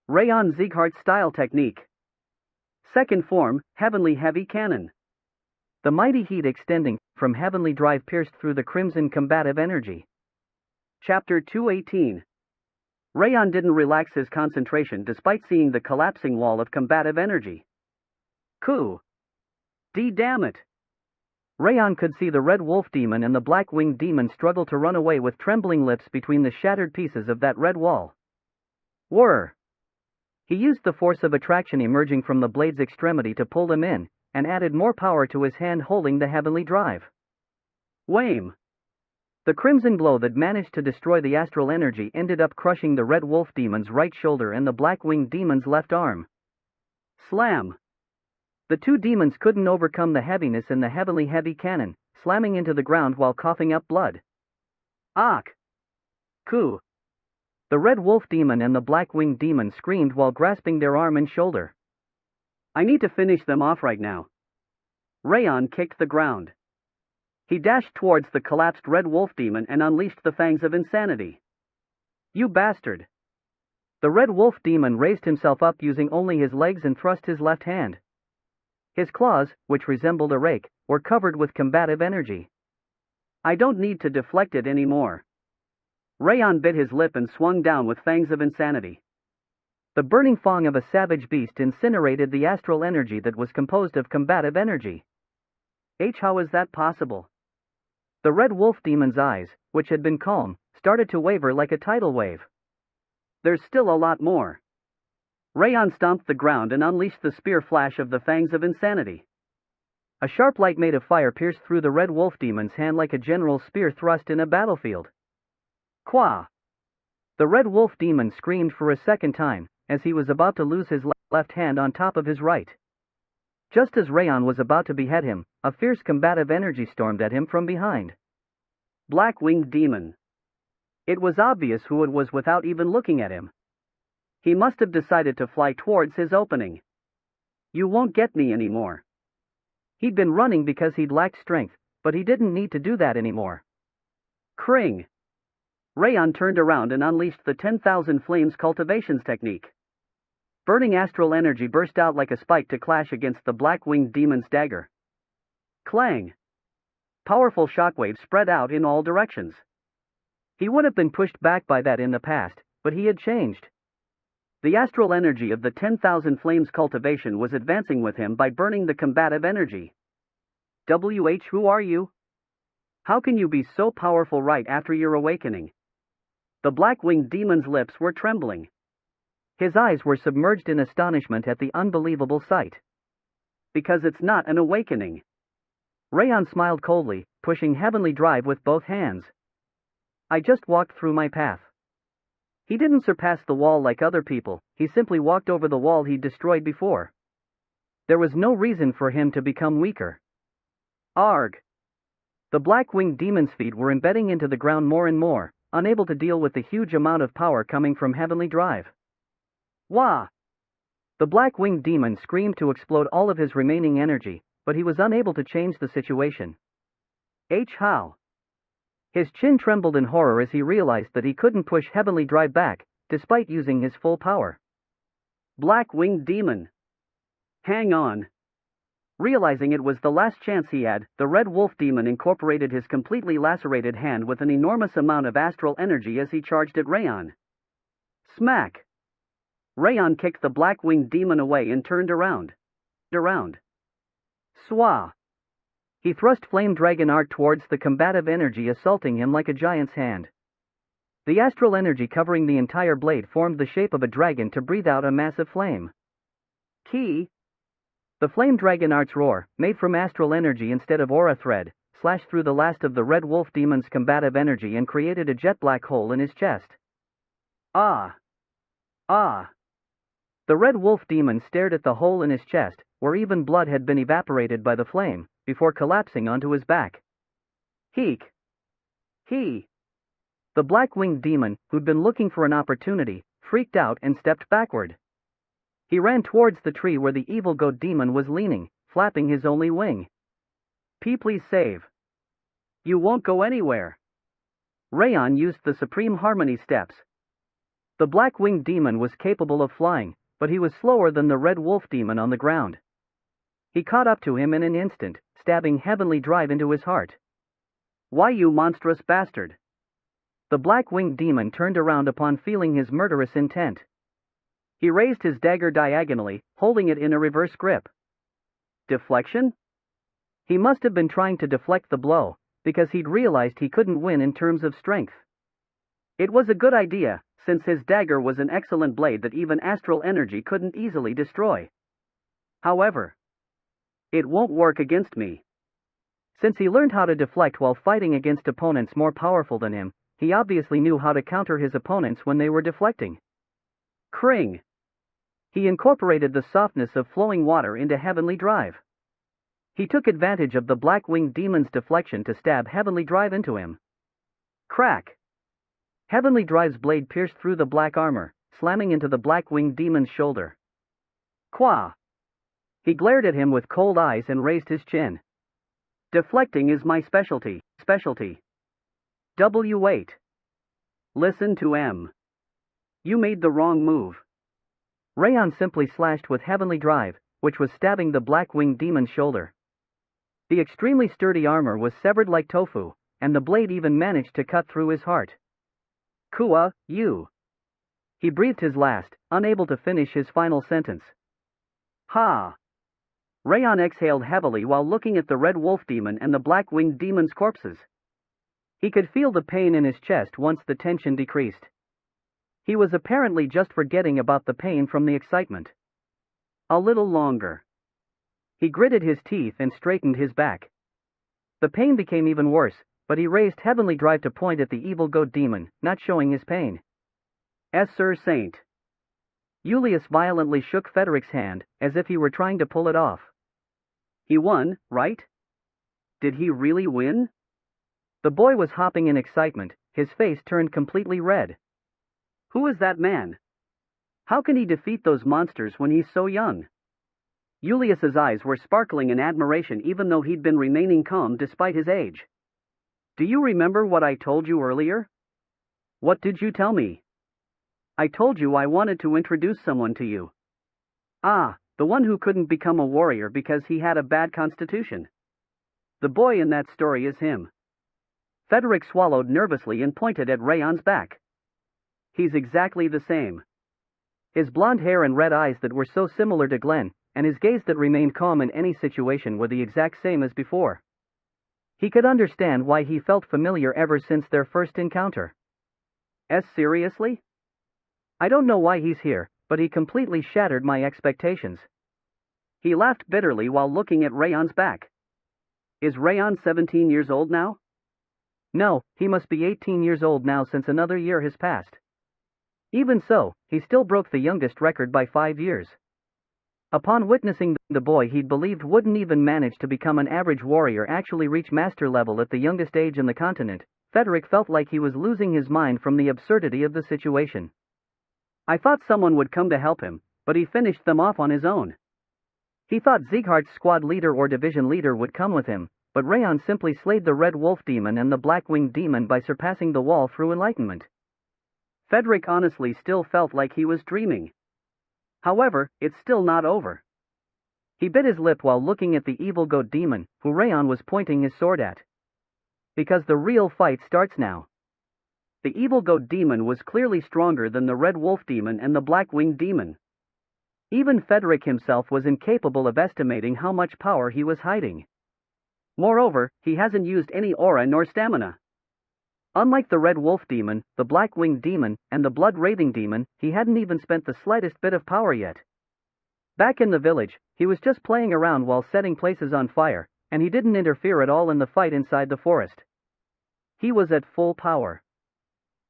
Rayon Sieghart style technique. Second form, Heavenly Heavy Cannon. The mighty heat extending from Heavenly Drive pierced through the crimson combative energy. Chapter 218. Rayon didn't relax his concentration despite seeing the collapsing wall of combative energy. Damn it! Rayon could see the red wolf demon and the black-winged demon struggle to run away with trembling lips between the shattered pieces of that red wall. Whir! He used the force of attraction emerging from the blade's extremity to pull them in, and added more power to his hand holding the Heavenly Drive. Wham! The crimson blow that managed to destroy the astral energy ended up crushing the red wolf demon's right shoulder and the black-winged demon's left arm. Slam! The two demons couldn't overcome the heaviness in the Heavenly Heavy Cannon, slamming into the ground while coughing up blood. Ach! The red wolf demon and the black-winged demon screamed while grasping their arm and shoulder. I need to finish them off right now. Rayon kicked the ground. He dashed towards the collapsed red wolf demon and unleashed the fangs of insanity. You bastard! The red wolf demon raised himself up using only his legs and thrust his left hand. His claws, which resembled a rake, were covered with combative energy. I don't need to deflect it anymore. Rayon bit his lip and swung down with fangs of insanity. The burning fang of a savage beast incinerated the astral energy that was composed of combative energy. How is that possible? The red wolf demon's eyes, which had been calm, started to waver like a tidal wave. There's still a lot more. Rayon stomped the ground and unleashed the spear flash of the fangs of insanity. A sharp light made of fire pierced through the red wolf demon's hand like a general's spear thrust in a battlefield. Qua! The red wolf demon screamed for a second time, as he was about to lose his left hand on top of his right. Just as Rayon was about to behead him, a fierce combative energy stormed at him from behind. Black-winged demon. It was obvious who it was without even looking at him. He must have decided to fly towards his opening. You won't get me anymore. He'd been running because he'd lacked strength, but he didn't need to do that anymore. Kring! Rayon turned around and unleashed the 10,000 Flames cultivations technique. Burning astral energy burst out like a spike to clash against the black-winged demon's dagger. Clang! Powerful shockwaves spread out in all directions. He would have been pushed back by that in the past, but he had changed. The astral energy of the 10,000 Flames cultivation was advancing with him by burning the combative energy. Who are you? How can you be so powerful right after your awakening? The black-winged demon's lips were trembling. His eyes were submerged in astonishment at the unbelievable sight. Because it's not an awakening. Rayon smiled coldly, pushing Heavenly Drive with both hands. I just walked through my path. He didn't surpass the wall like other people, he simply walked over the wall he'd destroyed before. There was no reason for him to become weaker. Arg! The black-winged demon's feet were embedding into the ground more and more, unable to deal with the huge amount of power coming from Heavenly Drive. Wah! The black-winged demon screamed to explode all of his remaining energy, but he was unable to change the situation. How? His chin trembled in horror as he realized that he couldn't push Heavenly Drive back, despite using his full power. Black-winged demon. Hang on. Realizing it was the last chance he had, the Red Wolf Demon incorporated his completely lacerated hand with an enormous amount of astral energy as he charged at Rayon. Smack! Rayon kicked the black-winged demon away and turned around. Swah! He thrust Flame Dragon Art towards the combative energy assaulting him like a giant's hand. The astral energy covering the entire blade formed the shape of a dragon to breathe out a massive flame. Key! The Flame Dragon Art's roar, made from astral energy instead of aura thread, slashed through the last of the Red Wolf Demon's combative energy and created a jet black hole in his chest. Ah! Ah! The Red Wolf Demon stared at the hole in his chest, where even blood had been evaporated by the flame, before collapsing onto his back. Heek! He! The black-winged demon, who'd been looking for an opportunity, freaked out and stepped backward. He ran towards the tree where the evil goat demon was leaning, flapping his only wing. Please save. You won't go anywhere. Rayon used the Supreme Harmony steps. The black-winged demon was capable of flying, but he was slower than the Red Wolf Demon on the ground. He caught up to him in an instant, stabbing Heavenly Drive into his heart. Why, you monstrous bastard! The black-winged demon turned around upon feeling his murderous intent. He raised his dagger diagonally, holding it in a reverse grip. Deflection? He must have been trying to deflect the blow, because he'd realized he couldn't win in terms of strength. It was a good idea, since his dagger was an excellent blade that even astral energy couldn't easily destroy. However, it won't work against me. Since he learned how to deflect while fighting against opponents more powerful than him, he obviously knew how to counter his opponents when they were deflecting. Kring! He incorporated the softness of flowing water into Heavenly Drive. He took advantage of the black-winged demon's deflection to stab Heavenly Drive into him. Crack! Heavenly Drive's blade pierced through the black armor, slamming into the black-winged demon's shoulder. Qua! He glared at him with cold eyes and raised his chin. Deflecting is my specialty. W8. Listen to M. You made the wrong move. Rayon simply slashed with Heavenly Drive, which was stabbing the black-winged demon's shoulder. The extremely sturdy armor was severed like tofu, and the blade even managed to cut through his heart. Kua, you. He breathed his last, unable to finish his final sentence. Ha! Rayon exhaled heavily while looking at the Red Wolf Demon and the black-winged demon's corpses. He could feel the pain in his chest once the tension decreased. He was apparently just forgetting about the pain from the excitement. A little longer. He gritted his teeth and straightened his back. The pain became even worse, but he raised Heavenly Drive to point at the evil goat demon, not showing his pain. Sir Saint. Julius violently shook Frederick's hand, as if he were trying to pull it off. He won, right? Did he really win? The boy was hopping in excitement, his face turned completely red. Who is that man? How can he defeat those monsters when he's so young? Julius's eyes were sparkling in admiration even though he'd been remaining calm despite his age. Do you remember what I told you earlier? What did you tell me? I told you I wanted to introduce someone to you. Ah, the one who couldn't become a warrior because he had a bad constitution. The boy in that story is him. Frederick swallowed nervously and pointed at Rayon's back. He's exactly the same. His blonde hair and red eyes that were so similar to Glenn, and his gaze that remained calm in any situation were the exact same as before. He could understand why he felt familiar ever since their first encounter. Seriously? I don't know why he's here, but he completely shattered my expectations. He laughed bitterly while looking at Rayon's back. Is Rayon 17 years old now? No, he must be 18 years old now since another year has passed. Even so, he still broke the youngest record by 5 years. Upon witnessing the boy he'd believed wouldn't even manage to become an average warrior actually reach master level at the youngest age in the continent, Frederick felt like he was losing his mind from the absurdity of the situation. I thought someone would come to help him, but he finished them off on his own. He thought Sieghart's squad leader or division leader would come with him, but Rayon simply slayed the Red Wolf Demon and the Black Winged Demon by surpassing the wall through enlightenment. Frederick honestly still felt like he was dreaming. However, it's still not over. He bit his lip while looking at the evil goat demon, who Rayon was pointing his sword at. Because the real fight starts now. The evil goat demon was clearly stronger than the Red Wolf Demon and the Black Winged Demon. Even Frederick himself was incapable of estimating how much power he was hiding. Moreover, he hasn't used any aura nor stamina. Unlike the Red Wolf Demon, the Black Winged Demon, and the Blood Raving Demon, he hadn't even spent the slightest bit of power yet. Back in the village, he was just playing around while setting places on fire, and he didn't interfere at all in the fight inside the forest. He was at full power.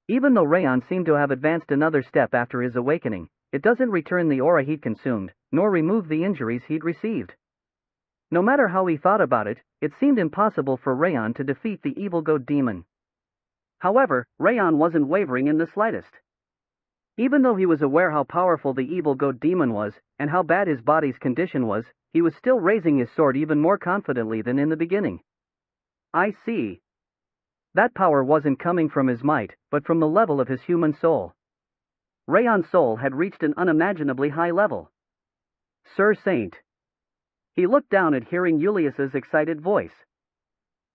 Even though Rayon seemed to have advanced another step after his awakening, it doesn't return the aura he'd consumed, nor remove the injuries he'd received. No matter how he thought about it, it seemed impossible for Rayon to defeat the evil goat demon. However, Rayon wasn't wavering in the slightest. Even though he was aware how powerful the evil goat demon was, and how bad his body's condition was, he was still raising his sword even more confidently than in the beginning. I see. That power wasn't coming from his might, but from the level of his human soul. Rayon's soul had reached an unimaginably high level. Sir Saint. He looked down at hearing Julius's excited voice.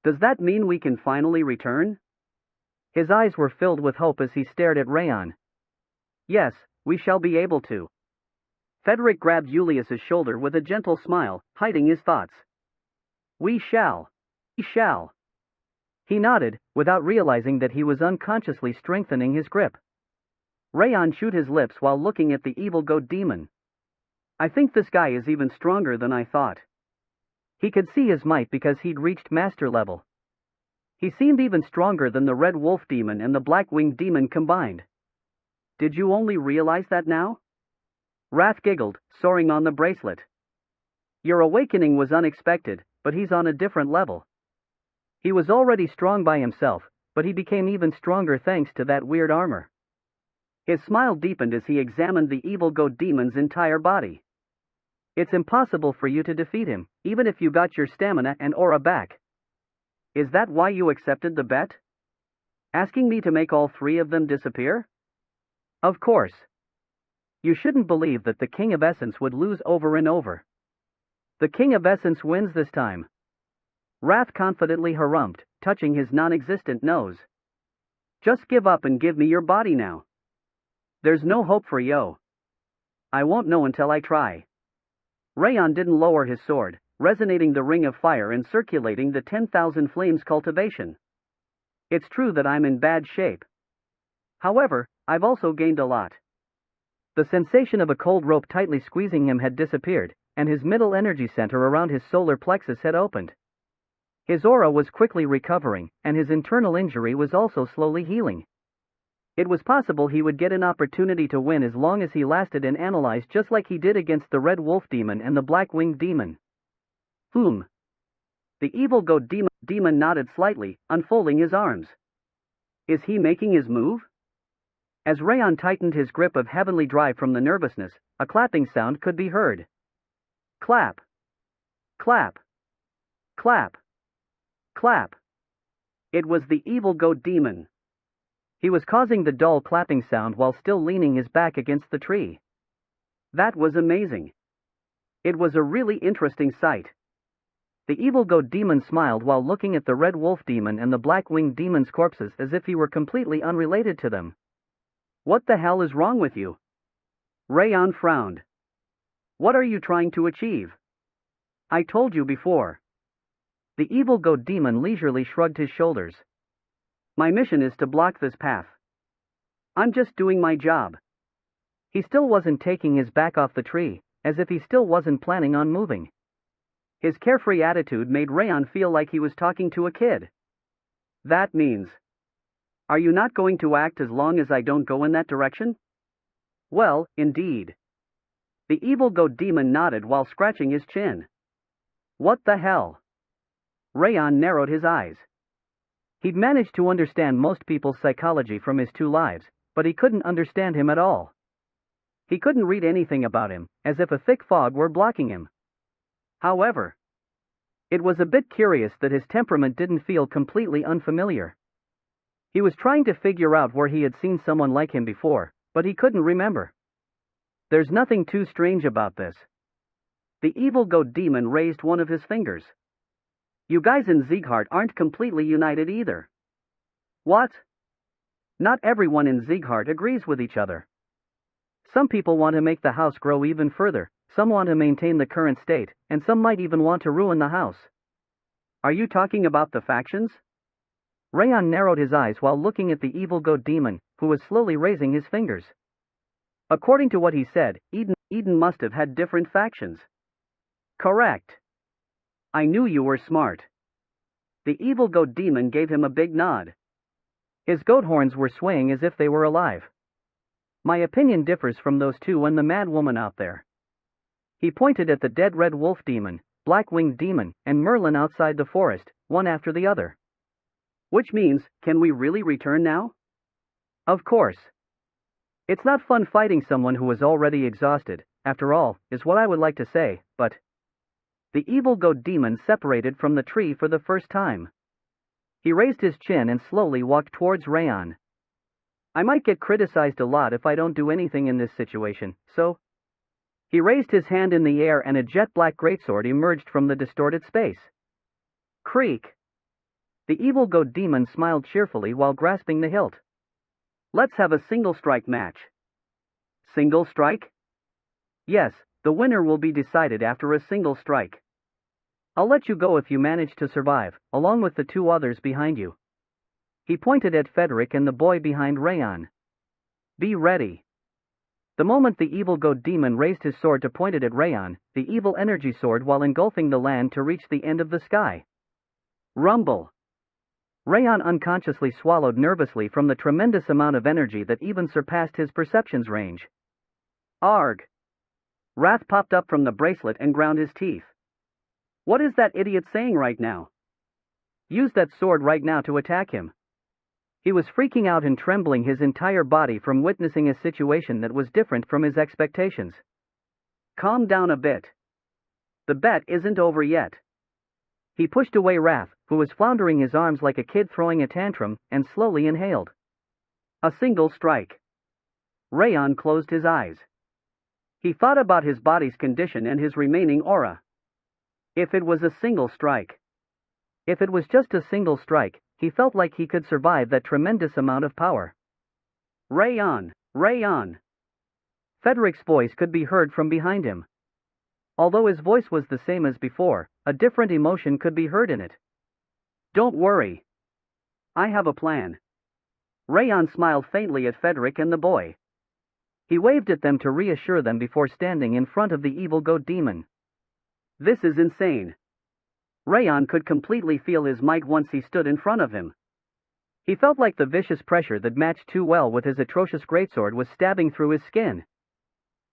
Does that mean we can finally return? His eyes were filled with hope as he stared at Rayon. Yes, we shall be able to. Frederick grabbed Julius's shoulder with a gentle smile, hiding his thoughts. We shall. We shall. He nodded, without realizing that he was unconsciously strengthening his grip. Rayon chewed his lips while looking at the evil goat demon. I think this guy is even stronger than I thought. He could see his might because he'd reached master level. He seemed even stronger than the Red Wolf Demon and the Black Winged Demon combined. Did you only realize that now? Wrath giggled, soaring on the bracelet. Your awakening was unexpected, but he's on a different level. He was already strong by himself, but he became even stronger thanks to that weird armor. His smile deepened as he examined the evil goat demon's entire body. It's impossible for you to defeat him, even if you got your stamina and aura back. Is that why you accepted the bet? Asking me to make all three of them disappear? Of course. You shouldn't believe that the King of Essence would lose over and over. The King of Essence wins this time. Wrath confidently harrumphed, touching his non-existent nose. Just give up and give me your body now. There's no hope for Yo. I won't know until I try. Rayon didn't lower his sword, resonating the ring of fire and circulating the 10,000 flames cultivation. It's true that I'm in bad shape. However, I've also gained a lot. The sensation of a cold rope tightly squeezing him had disappeared, and his middle energy center around his solar plexus had opened. His aura was quickly recovering, and his internal injury was also slowly healing. It was possible he would get an opportunity to win as long as he lasted and analyzed just like he did against the Red Wolf Demon and the Black Winged Demon. The evil goat demon nodded slightly, unfolding his arms. Is he making his move? As Rayon tightened his grip of heavenly drive from the nervousness, a clapping sound could be heard. Clap. Clap. Clap. Clap. It was the evil goat demon. He was causing the dull clapping sound while still leaning his back against the tree. That was amazing. It was a really interesting sight. The evil goat demon smiled while looking at the Red Wolf Demon and the Black Winged Demon's corpses as if he were completely unrelated to them. What the hell is wrong with you? Rayon frowned. What are you trying to achieve? I told you before. The evil goat demon leisurely shrugged his shoulders. My mission is to block this path. I'm just doing my job. He still wasn't taking his back off the tree, as if he still wasn't planning on moving. His carefree attitude made Rayon feel like he was talking to a kid. That means... Are you not going to act as long as I don't go in that direction? Well, indeed. The evil goat demon nodded while scratching his chin. What the hell? Rayon narrowed his eyes. He'd managed to understand most people's psychology from his 2 lives, but he couldn't understand him at all. He couldn't read anything about him, as if a thick fog were blocking him. However, it was a bit curious that his temperament didn't feel completely unfamiliar. He was trying to figure out where he had seen someone like him before, but he couldn't remember. There's nothing too strange about this. The evil goat demon raised one of his fingers. You guys in Sieghart aren't completely united either. What? Not everyone in Sieghart agrees with each other. Some people want to make the house grow even further, some want to maintain the current state, and some might even want to ruin the house. Are you talking about the factions? Rayan narrowed his eyes while looking at the evil goat demon, who was slowly raising his fingers. According to what he said, Eden must have had different factions. Correct. I knew you were smart. The evil goat demon gave him a big nod. His goat horns were swaying as if they were alive. My opinion differs from those two and the mad woman out there. He pointed at the dead red wolf demon, black-winged demon, and Merlin outside the forest, one after the other. Which means, can we really return now? Of course. It's not fun fighting someone who is already exhausted, after all, is what I would like to say, but... The evil goat demon separated from the tree for the first time. He raised his chin and slowly walked towards Rayan. I might get criticized a lot if I don't do anything in this situation, so... He raised his hand in the air and a jet-black greatsword emerged from the distorted space. Creak! The evil goat demon smiled cheerfully while grasping the hilt. Let's have a single-strike match. Single strike? Yes, the winner will be decided after a single strike. I'll let you go if you manage to survive, along with the two others behind you. He pointed at Frederick and the boy behind Rayan. Be ready. The moment the evil goat demon raised his sword to point it at Rayan, the evil energy soared while engulfing the land to reach the end of the sky. Rumble. Rayan unconsciously swallowed nervously from the tremendous amount of energy that even surpassed his perception's range. Arg! Wrath popped up from the bracelet and ground his teeth. What is that idiot saying right now? Use that sword right now to attack him. He was freaking out and trembling his entire body from witnessing a situation that was different from his expectations. Calm down a bit. The bet isn't over yet. He pushed away Wrath, who was floundering his arms like a kid throwing a tantrum, and slowly inhaled. A single strike. Rayan closed his eyes. He thought about his body's condition and his remaining aura. If it was a single strike. If it was just a single strike, he felt like he could survive that tremendous amount of power. Rayan! Rayan! Frederick's voice could be heard from behind him. Although his voice was the same as before, a different emotion could be heard in it. Don't worry. I have a plan. Rayan smiled faintly at Frederick and the boy. He waved at them to reassure them before standing in front of the evil goat demon. This is insane. Rayan could completely feel his might once he stood in front of him. He felt like the vicious pressure that matched too well with his atrocious greatsword was stabbing through his skin.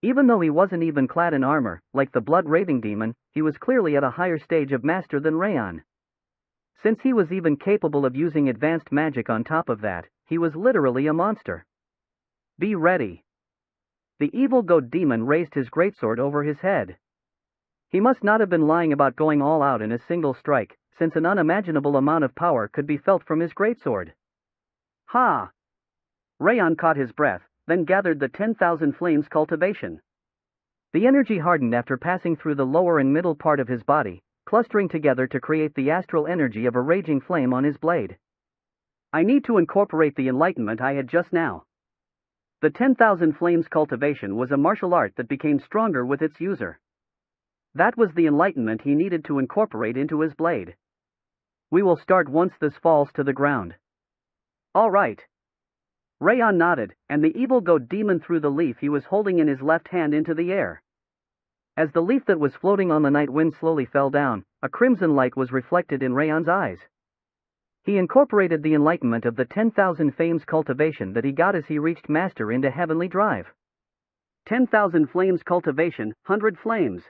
Even though he wasn't even clad in armor, like the blood-raving demon, he was clearly at a higher stage of master than Rayan. Since he was even capable of using advanced magic on top of that, he was literally a monster. Be ready. The evil goat demon raised his greatsword over his head. He must not have been lying about going all out in a single strike, since an unimaginable amount of power could be felt from his greatsword. Ha! Rayan caught his breath, then gathered the 10,000 flames cultivation. The energy hardened after passing through the lower and middle part of his body, clustering together to create the astral energy of a raging flame on his blade. I need to incorporate the enlightenment I had just now. The 10,000 flames cultivation was a martial art that became stronger with its user. That was the enlightenment he needed to incorporate into his blade. We will start once this falls to the ground. All right. Rayan nodded, and the evil goat demon threw the leaf he was holding in his left hand into the air. As the leaf that was floating on the night wind slowly fell down, a crimson light was reflected in Rayan's eyes. He incorporated the enlightenment of the 10,000 flames cultivation that he got as he reached master into heavenly drive. 10,000 flames cultivation, 100 flames.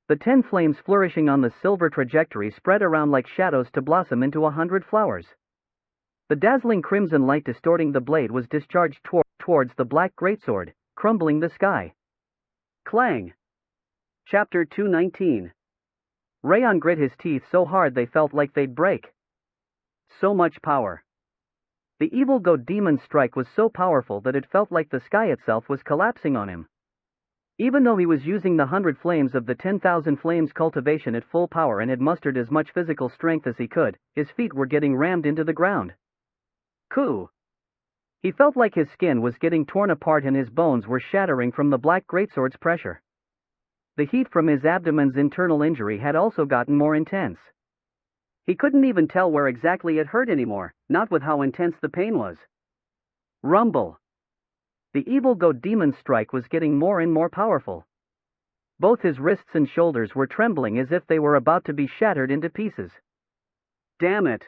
The 10 flames flourishing on the silver trajectory spread around like shadows to blossom into 100 flowers. The dazzling crimson light distorting the blade was discharged towards the black greatsword, crumbling the sky. Clang! Chapter 219. Rayon grit his teeth so hard they felt like they'd break. So much power. The evil goat demon's strike was so powerful that it felt like the sky itself was collapsing on him. Even though he was using the 100 flames of the 10,000 flames cultivation at full power and had mustered as much physical strength as he could, his feet were getting rammed into the ground. Coo! He felt like his skin was getting torn apart and his bones were shattering from the black greatsword's pressure. The heat from his abdomen's internal injury had also gotten more intense. He couldn't even tell where exactly it hurt anymore, not with how intense the pain was. Rumble! The evil goat demon's strike was getting more and more powerful. Both his wrists and shoulders were trembling as if they were about to be shattered into pieces. Damn it!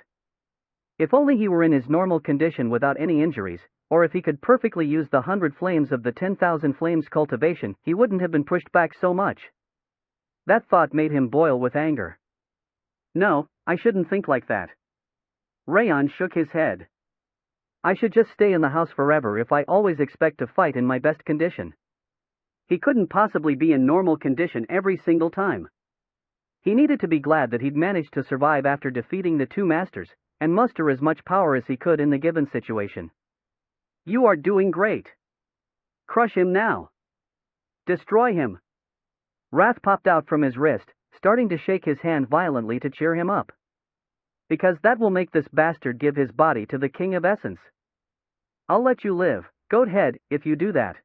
If only he were in his normal condition without any injuries, or if he could perfectly use the 100 flames of the 10,000 flames cultivation, he wouldn't have been pushed back so much. That thought made him boil with anger. No, I shouldn't think like that. Rayon shook his head. I should just stay in the house forever if I always expect to fight in my best condition. He couldn't possibly be in normal condition every single time. He needed to be glad that he'd managed to survive after defeating the two masters, and muster as much power as he could in the given situation. You are doing great. Crush him now. Destroy him. Wrath popped out from his wrist, starting to shake his hand violently to cheer him up. Because that will make this bastard give his body to the King of Essence. I'll let you live, goat head, if you do that.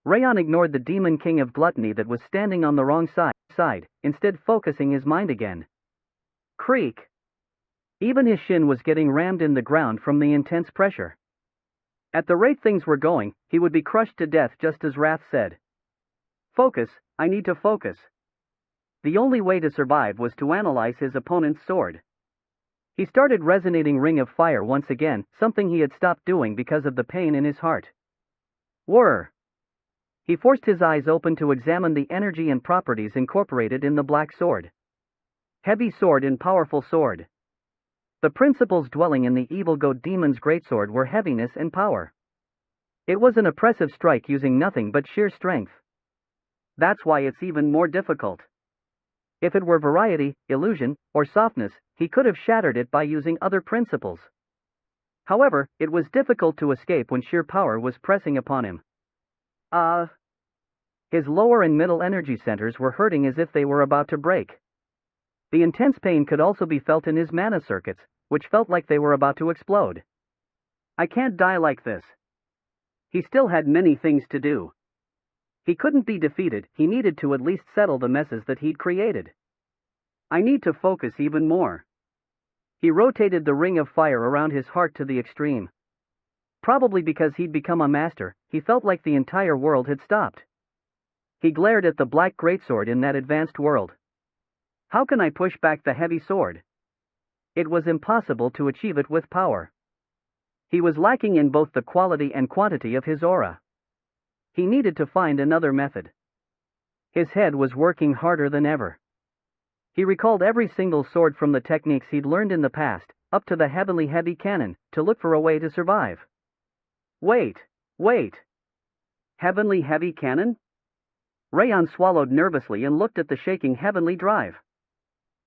Rayon ignored the demon king of gluttony that was standing on the wrong side, instead focusing his mind again. Creak! Even his shin was getting rammed in the ground from the intense pressure. At the rate things were going, he would be crushed to death just as Wrath said. Focus, I need to focus. The only way to survive was to analyze his opponent's sword. He started resonating Ring of Fire once again, something he had stopped doing because of the pain in his heart. Whirr! He forced his eyes open to examine the energy and properties incorporated in the black sword. Heavy sword and powerful sword. The principles dwelling in the evil goat demon's greatsword were heaviness and power. It was an oppressive strike using nothing but sheer strength. That's why it's even more difficult. If it were variety, illusion, or softness, he could have shattered it by using other principles. However, it was difficult to escape when sheer power was pressing upon him. His lower and middle energy centers were hurting as if they were about to break. The intense pain could also be felt in his mana circuits, which felt like they were about to explode. I can't die like this. He still had many things to do. He couldn't be defeated, he needed to at least settle the messes that he'd created. I need to focus even more. He rotated the Ring of Fire around his heart to the extreme. Probably because he'd become a master, he felt like the entire world had stopped. He glared at the black greatsword in that advanced world. How can I push back the heavy sword? It was impossible to achieve it with power. He was lacking in both the quality and quantity of his aura. He needed to find another method. His head was working harder than ever. He recalled every single sword from the techniques he'd learned in the past, up to the heavenly heavy cannon, to look for a way to survive. Wait! Heavenly heavy cannon? Rayon swallowed nervously and looked at the shaking heavenly drive.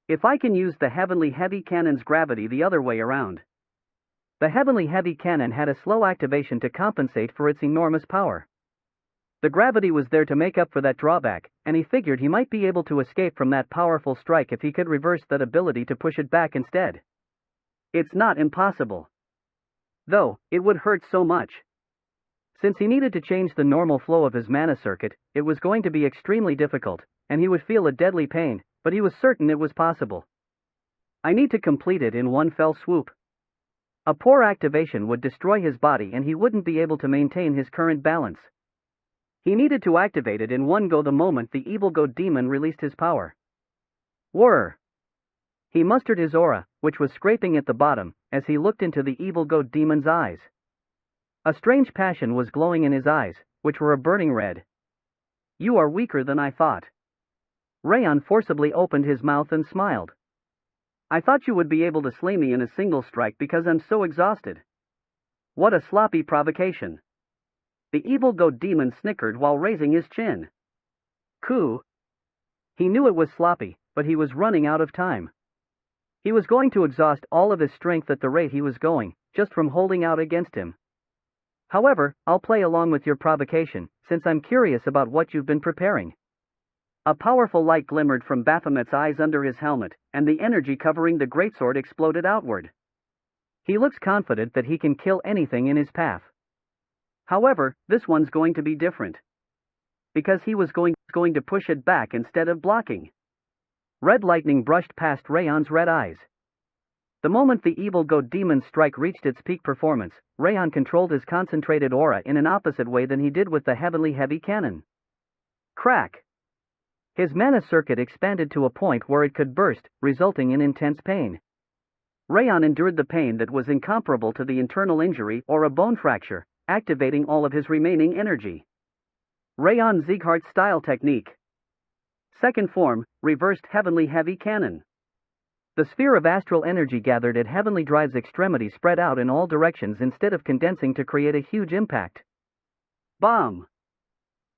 If I can use the heavenly heavy cannon's gravity the other way around. The heavenly heavy cannon had a slow activation to compensate for its enormous power. The gravity was there to make up for that drawback, and he figured he might be able to escape from that powerful strike if he could reverse that ability to push it back instead. It's not impossible. Though, it would hurt so much. Since he needed to change the normal flow of his mana circuit, it was going to be extremely difficult, and he would feel a deadly pain, but he was certain it was possible. I need to complete it in one fell swoop. A poor activation would destroy his body and he wouldn't be able to maintain his current balance. He needed to activate it in one go the moment the evil goat demon released his power. Whirr! He mustered his aura, which was scraping at the bottom, as he looked into the evil goat demon's eyes. A strange passion was glowing in his eyes, which were a burning red. You are weaker than I thought. Rayon forcibly opened his mouth and smiled. I thought you would be able to slay me in a single strike because I'm so exhausted. What a sloppy provocation. The evil goat demon snickered while raising his chin. Coo. He knew it was sloppy, but he was running out of time. He was going to exhaust all of his strength at the rate he was going, just from holding out against him. However, I'll play along with your provocation, since I'm curious about what you've been preparing. A powerful light glimmered from Baphomet's eyes under his helmet, and the energy covering the greatsword exploded outward. He looks confident that he can kill anything in his path. However, this one's going to be different. Because he was going to push it back instead of blocking. Red lightning brushed past Rayon's red eyes. The moment the evil goat demon's strike reached its peak performance, Rayon controlled his concentrated aura in an opposite way than he did with the heavenly heavy cannon. Crack! His mana circuit expanded to a point where it could burst, resulting in intense pain. Rayon endured the pain that was incomparable to the internal injury or a bone fracture, activating all of his remaining energy. Rayon Sieghart style technique. Second form, reversed heavenly heavy cannon. The sphere of astral energy gathered at Heavenly Drive's extremity spread out in all directions instead of condensing to create a huge impact. Bomb!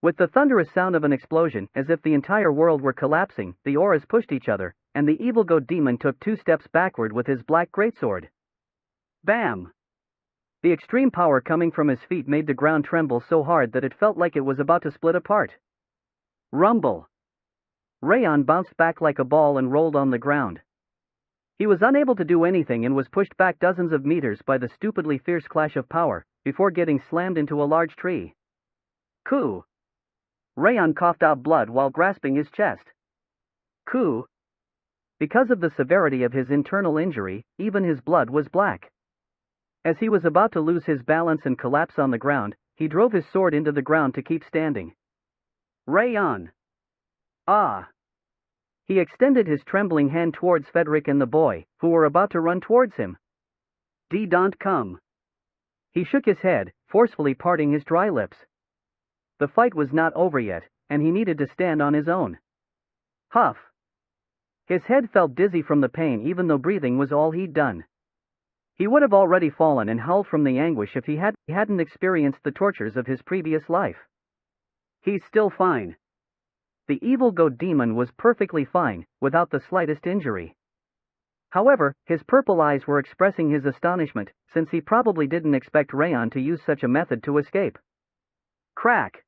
With the thunderous sound of an explosion, as if the entire world were collapsing, the auras pushed each other, and the evil goat demon took 2 steps backward with his black greatsword. Bam! The extreme power coming from his feet made the ground tremble so hard that it felt like it was about to split apart. Rumble! Rayon bounced back like a ball and rolled on the ground. He was unable to do anything and was pushed back dozens of meters by the stupidly fierce clash of power, before getting slammed into a large tree. Coo! Rayon coughed out blood while grasping his chest. Coo! Because of the severity of his internal injury, even his blood was black. As he was about to lose his balance and collapse on the ground, he drove his sword into the ground to keep standing. Rayon! Ah! He extended his trembling hand towards Frederick and the boy, who were about to run towards him. Don't come. He shook his head, forcefully parting his dry lips. The fight was not over yet, and he needed to stand on his own. Huff! His head felt dizzy from the pain even though breathing was all he'd done. He would have already fallen and howled from the anguish if he hadn't experienced the tortures of his previous life. He's still fine. The evil goat demon was perfectly fine, without the slightest injury. However, his purple eyes were expressing his astonishment, since he probably didn't expect Rayon to use such a method to escape. Crack!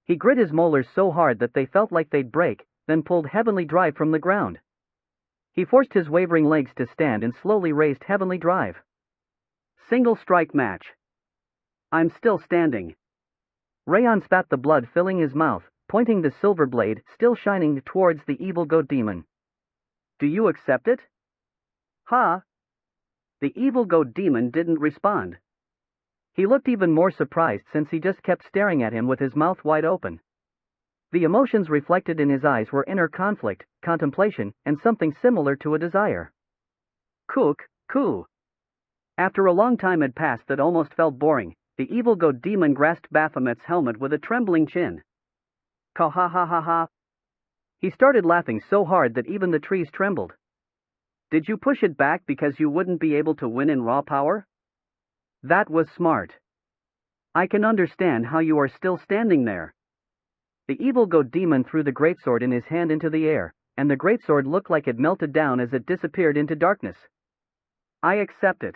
He grit his molars so hard that they felt like they'd break, then pulled Heavenly Drive from the ground. He forced his wavering legs to stand and slowly raised Heavenly Drive. Single strike match. I'm still standing. Rayon spat the blood filling his mouth, pointing the silver blade, still shining, towards the evil goat demon. Do you accept it? Ha! The evil goat demon didn't respond. He looked even more surprised since he just kept staring at him with his mouth wide open. The emotions reflected in his eyes were inner conflict, contemplation, and something similar to a desire. Coo. After a long time had passed that almost felt boring, the evil goat demon grasped Baphomet's helmet with a trembling chin. Ka ha ha ha ha. He started laughing so hard that even the trees trembled. Did you push it back because you wouldn't be able to win in raw power? That was smart. I can understand how you are still standing there. The evil goat demon threw the greatsword in his hand into the air, and the greatsword looked like it melted down as it disappeared into darkness. I accept it.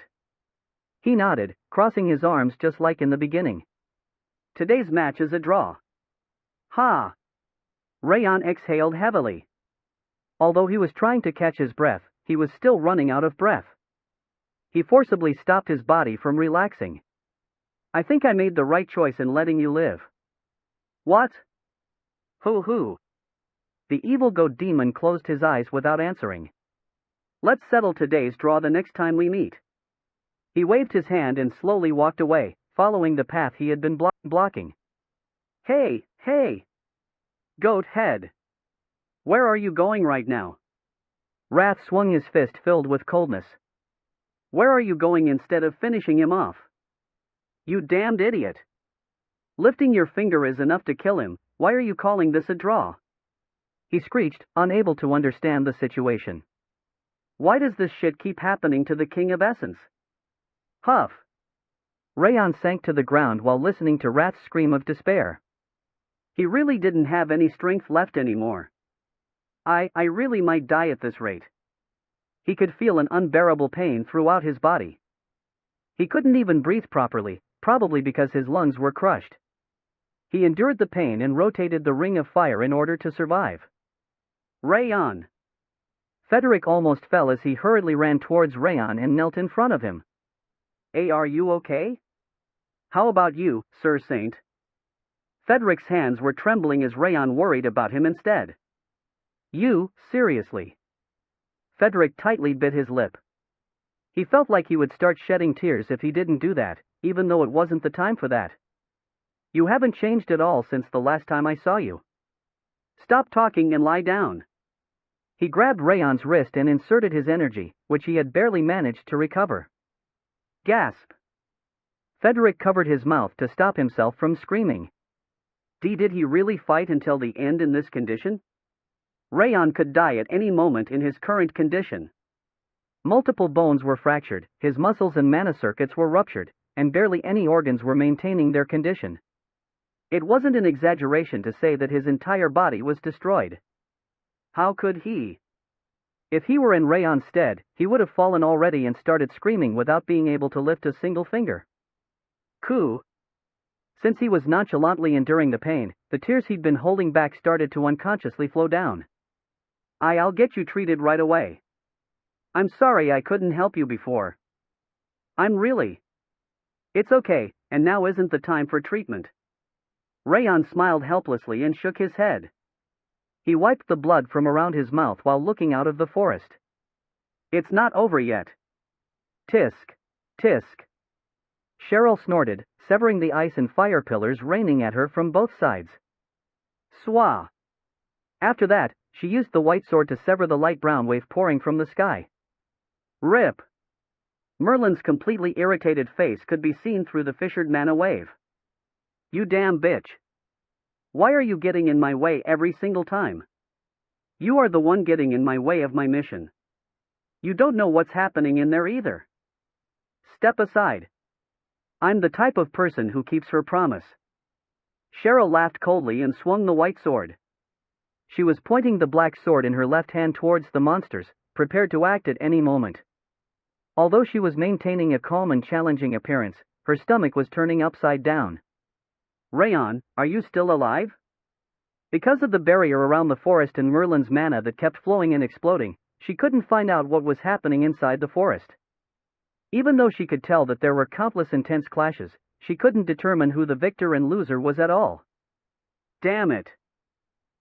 He nodded, crossing his arms just like in the beginning. Today's match is a draw. Ha! Rayon exhaled heavily. Although he was trying to catch his breath, he was still running out of breath. He forcibly stopped his body from relaxing. I think I made the right choice in letting you live. What? Hoo. The evil goat demon closed his eyes without answering. Let's settle today's draw the next time we meet. He waved his hand and slowly walked away, following the path he had been blocking. Hey! Goat head! Where are you going right now? Wrath swung his fist filled with coldness. Where are you going instead of finishing him off? You damned idiot! Lifting your finger is enough to kill him, why are you calling this a draw? He screeched, unable to understand the situation. Why does this shit keep happening to the King of Essence? Huff! Rayon sank to the ground while listening to Rath's scream of despair. He really didn't have any strength left anymore. I really might die at this rate. He could feel an unbearable pain throughout his body. He couldn't even breathe properly, probably because his lungs were crushed. He endured the pain and rotated the ring of fire in order to survive. Rayon! Frederick almost fell as he hurriedly ran towards Rayon and knelt in front of him. Hey, are you okay? How about you, Sir Saint? Frederick's hands were trembling as Rayon worried about him instead. You, seriously? Frederick tightly bit his lip. He felt like he would start shedding tears if he didn't do that, even though it wasn't the time for that. You haven't changed at all since the last time I saw you. Stop talking and lie down. He grabbed Rayon's wrist and inserted his energy, which he had barely managed to recover. Gasp! Frederick covered his mouth to stop himself from screaming. Did he really fight until the end in this condition? Rayon could die at any moment in his current condition. Multiple bones were fractured, his muscles and mana circuits were ruptured, and barely any organs were maintaining their condition. It wasn't an exaggeration to say that his entire body was destroyed. How could he? If he were in Rayon's stead, he would have fallen already and started screaming without being able to lift a single finger. Coup! Since he was nonchalantly enduring the pain, the tears he'd been holding back started to unconsciously flow down. I'll get you treated right away. I'm sorry I couldn't help you before. I'm really. It's okay, and now isn't the time for treatment. Rayon smiled helplessly and shook his head. He wiped the blood from around his mouth while looking out of the forest. It's not over yet. Tisk, tisk. Cheryl snorted, severing the ice and fire pillars raining at her from both sides. Swah! After that, she used the white sword to sever the light brown wave pouring from the sky. Rip! Merlin's completely irritated face could be seen through the fissured mana wave. You damn bitch! Why are you getting in my way every single time? You are the one getting in my way of my mission. You don't know what's happening in there either. Step aside. I'm the type of person who keeps her promise. Cheryl laughed coldly and swung the white sword. She was pointing the black sword in her left hand towards the monsters, prepared to act at any moment. Although she was maintaining a calm and challenging appearance, her stomach was turning upside down. Rayon, are you still alive? Because of the barrier around the forest and Merlin's mana that kept flowing and exploding, she couldn't find out what was happening inside the forest. Even though she could tell that there were countless intense clashes, she couldn't determine who the victor and loser was at all. Damn it!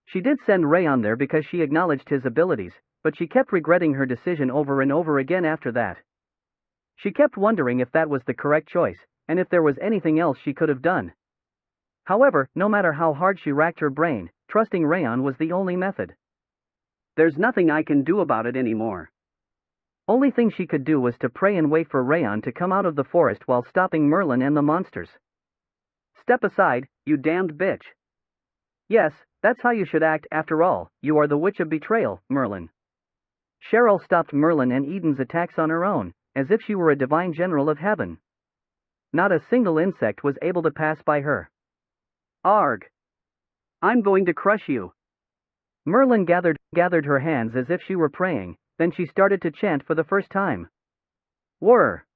She did send Rayon there because she acknowledged his abilities, but she kept regretting her decision over and over again after that. She kept wondering if that was the correct choice, and if there was anything else she could have done. However, no matter how hard she racked her brain, trusting Rayon was the only method. There's nothing I can do about it anymore. Only thing she could do was to pray and wait for Rayon to come out of the forest while stopping Merlin and the monsters. Step aside, you damned bitch. Yes, that's how you should act after all, you are the witch of betrayal, Merlin. Cheryl stopped Merlin and Eden's attacks on her own, as if she were a divine general of heaven. Not a single insect was able to pass by her. Arg! I'm going to crush you. Merlin gathered her hands as if she were praying, then she started to chant for the first time. Whir!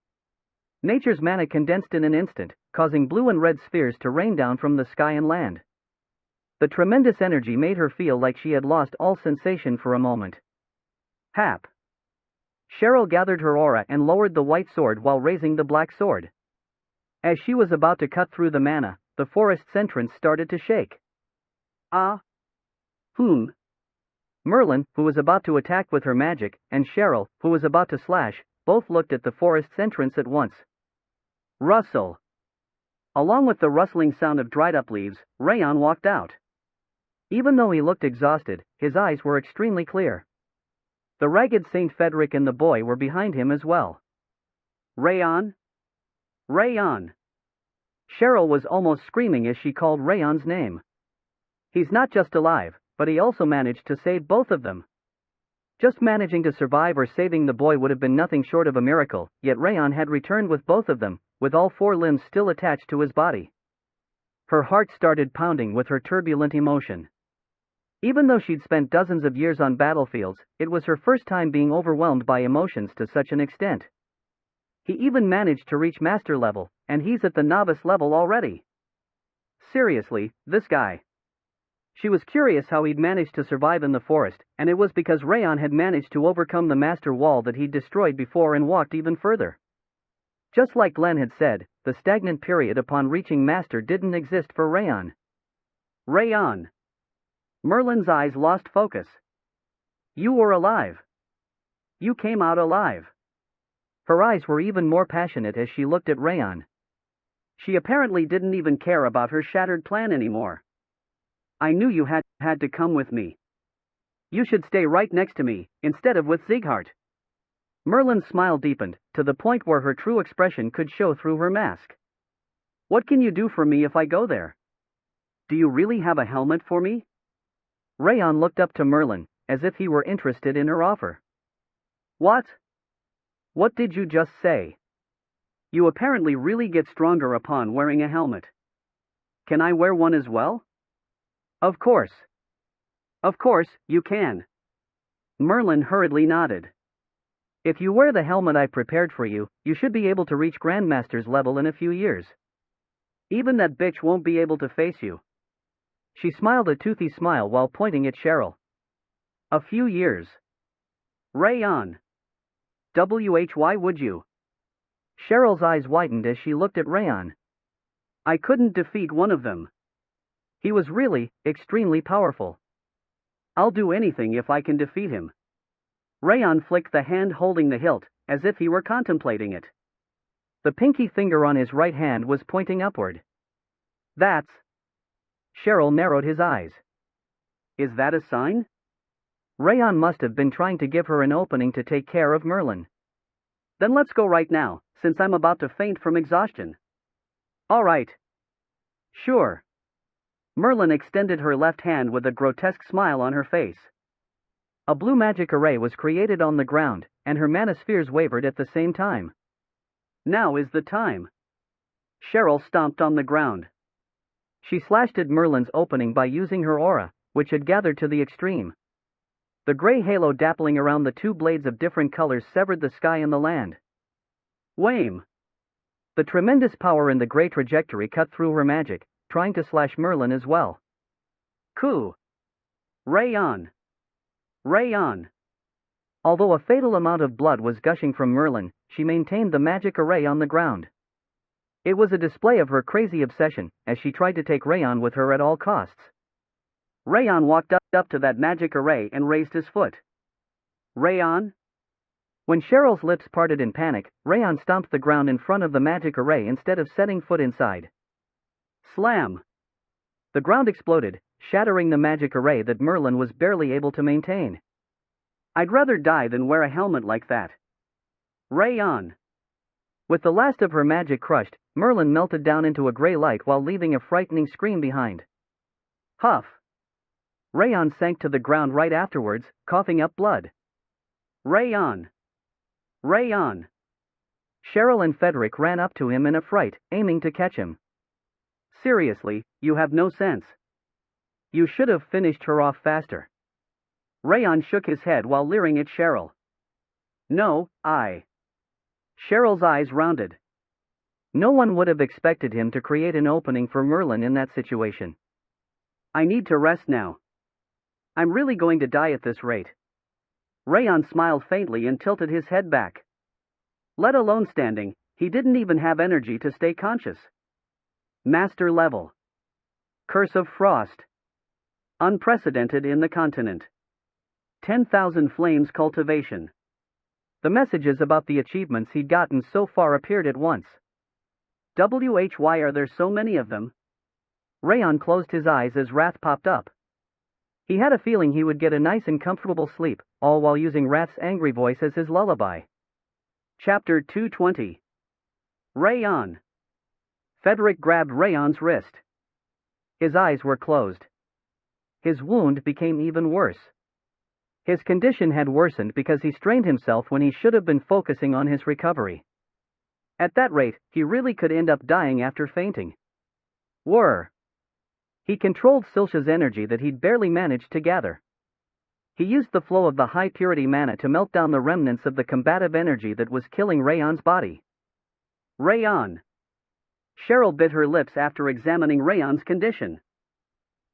Nature's mana condensed in an instant, causing blue and red spheres to rain down from the sky and land. The tremendous energy made her feel like she had lost all sensation for a moment. Hap! Cheryl gathered her aura and lowered the white sword while raising the black sword. As she was about to cut through the mana, the forest's entrance started to shake. Ah! Merlin, who was about to attack with her magic, and Cheryl, who was about to slash, both looked at the forest's entrance at once. Rustle! Along with the rustling sound of dried-up leaves, Rayon walked out. Even though he looked exhausted, his eyes were extremely clear. The ragged Saint Frederick and the boy were behind him as well. Rayon? Rayon! Cheryl was almost screaming as she called Rayon's name. He's not just alive, but he also managed to save both of them. Just managing to survive or saving the boy would have been nothing short of a miracle, yet Rayon had returned with both of them, with all four limbs still attached to his body. Her heart started pounding with her turbulent emotion. Even though she'd spent dozens of years on battlefields, it was her first time being overwhelmed by emotions to such an extent. He even managed to reach master level, and he's at the novice level already. Seriously, this guy. She was curious how he'd managed to survive in the forest, and it was because Rayon had managed to overcome the master wall that he'd destroyed before and walked even further. Just like Glenn had said, the stagnant period upon reaching master didn't exist for Rayon. Rayon. Merlin's eyes lost focus. You were alive. You came out alive. Her eyes were even more passionate as she looked at Rayon. She apparently didn't even care about her shattered plan anymore. I knew you had to come with me. You should stay right next to me, instead of with Sieghart. Merlin's smile deepened, to the point where her true expression could show through her mask. What can you do for me if I go there? Do you really have a helmet for me? Rayon looked up to Merlin, as if he were interested in her offer. What? What did you just say? You apparently really get stronger upon wearing a helmet. Can I wear one as well? Of course. Of course, you can. Merlin hurriedly nodded. If you wear the helmet I prepared for you, you should be able to reach Grandmaster's level in a few years. Even that bitch won't be able to face you. She smiled a toothy smile while pointing at Cheryl. A few years. Rayon. Why would you? Cheryl's eyes widened as she looked at Rayon. I couldn't defeat one of them. He was really, extremely powerful. I'll do anything if I can defeat him. Rayon flicked the hand holding the hilt, as if he were contemplating it. The pinky finger on his right hand was pointing upward. That's... Cheryl narrowed his eyes. Is that a sign? Rayon must have been trying to give her an opening to take care of Merlin. Then let's go right now, since I'm about to faint from exhaustion. All right. Sure. Merlin extended her left hand with a grotesque smile on her face. A blue magic array was created on the ground, and her mana spheres wavered at the same time. Now is the time. Cheryl stomped on the ground. She slashed at Merlin's opening by using her aura, which had gathered to the extreme. The gray halo dappling around the two blades of different colors severed the sky and the land. Wham! The tremendous power in the gray trajectory cut through her magic, trying to slash Merlin as well. Coup! Rayon! Rayon! Although a fatal amount of blood was gushing from Merlin, she maintained the magic array on the ground. It was a display of her crazy obsession, as she tried to take Rayon with her at all costs. Rayon walked up to that magic array and raised his foot. Rayon? When Cheryl's lips parted in panic, Rayon stomped the ground in front of the magic array instead of setting foot inside. Slam! The ground exploded, shattering the magic array that Merlin was barely able to maintain. I'd rather die than wear a helmet like that. Rayon! With the last of her magic crushed, Merlin melted down into a gray light while leaving a frightening scream behind. Huff! Rayon sank to the ground right afterwards, coughing up blood. Rayon! Rayon! Cheryl and Frederick ran up to him in a fright, aiming to catch him. Seriously, you have no sense. You should have finished her off faster. Rayon shook his head while leering at Cheryl. No, Cheryl's eyes rounded. No one would have expected him to create an opening for Merlin in that situation. I need to rest now. I'm really going to die at this rate. Rayon smiled faintly and tilted his head back. Let alone standing, he didn't even have energy to stay conscious. Master level. Curse of Frost. Unprecedented in the continent. 10,000 flames cultivation. The messages about the achievements he'd gotten so far appeared at once. Why are there so many of them? Rayon closed his eyes as Wrath popped up. He had a feeling he would get a nice and comfortable sleep, all while using Wrath's angry voice as his lullaby. Chapter 220. Rayon. Frederick grabbed Rayon's wrist. His eyes were closed. His wound became even worse. His condition had worsened because he strained himself when he should have been focusing on his recovery. At that rate, he really could end up dying after fainting. Whir. He controlled Silsha's energy that he'd barely managed to gather. He used the flow of the high-purity mana to melt down the remnants of the combative energy that was killing Rayon's body. Rayon. Cheryl bit her lips after examining Rayon's condition.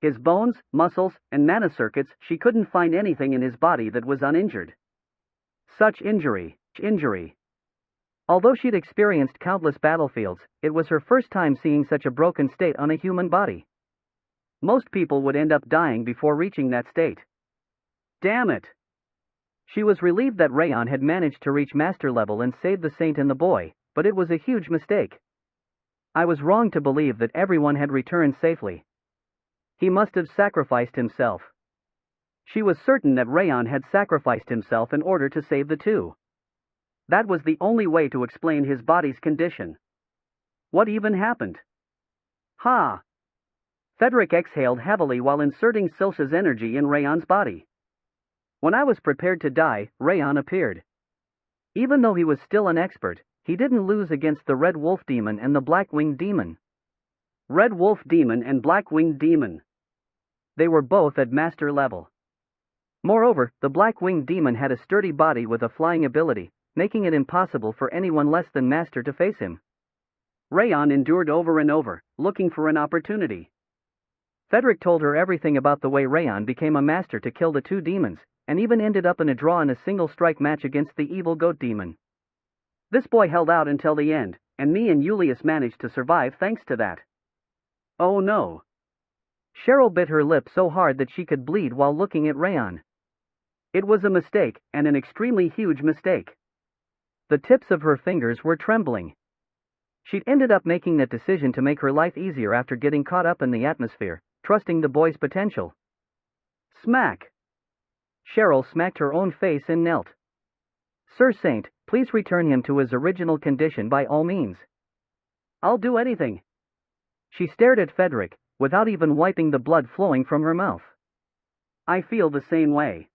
His bones, muscles, and mana circuits, she couldn't find anything in his body that was uninjured. Such injury. Although she'd experienced countless battlefields, it was her first time seeing such a broken state on a human body. Most people would end up dying before reaching that state. Damn it! She was relieved that Rayon had managed to reach master level and save the saint and the boy, but it was a huge mistake. I was wrong to believe that everyone had returned safely. He must have sacrificed himself. She was certain that Rayon had sacrificed himself in order to save the two. That was the only way to explain his body's condition. What even happened? Ha! Frederick exhaled heavily while inserting Silsha's energy in Rayon's body. When I was prepared to die, Rayon appeared. Even though he was still an expert, he didn't lose against the Red Wolf Demon and the Black Winged Demon. Red Wolf Demon and Black Winged Demon. They were both at master level. Moreover, the Black Winged Demon had a sturdy body with a flying ability, making it impossible for anyone less than master to face him. Rayon endured over and over, looking for an opportunity. Frederick told her everything about the way Rayon became a master to kill the two demons, and even ended up in a draw in a single-strike match against the evil goat demon. This boy held out until the end, and me and Julius managed to survive thanks to that. Oh no. Cheryl bit her lip so hard that she could bleed while looking at Rayon. It was a mistake, and an extremely huge mistake. The tips of her fingers were trembling. She'd ended up making that decision to make her life easier after getting caught up in the atmosphere, trusting the boy's potential. Smack! Cheryl smacked her own face and knelt. Sir Saint, please return him to his original condition by all means. I'll do anything. She stared at Frederick, without even wiping the blood flowing from her mouth. I feel the same way.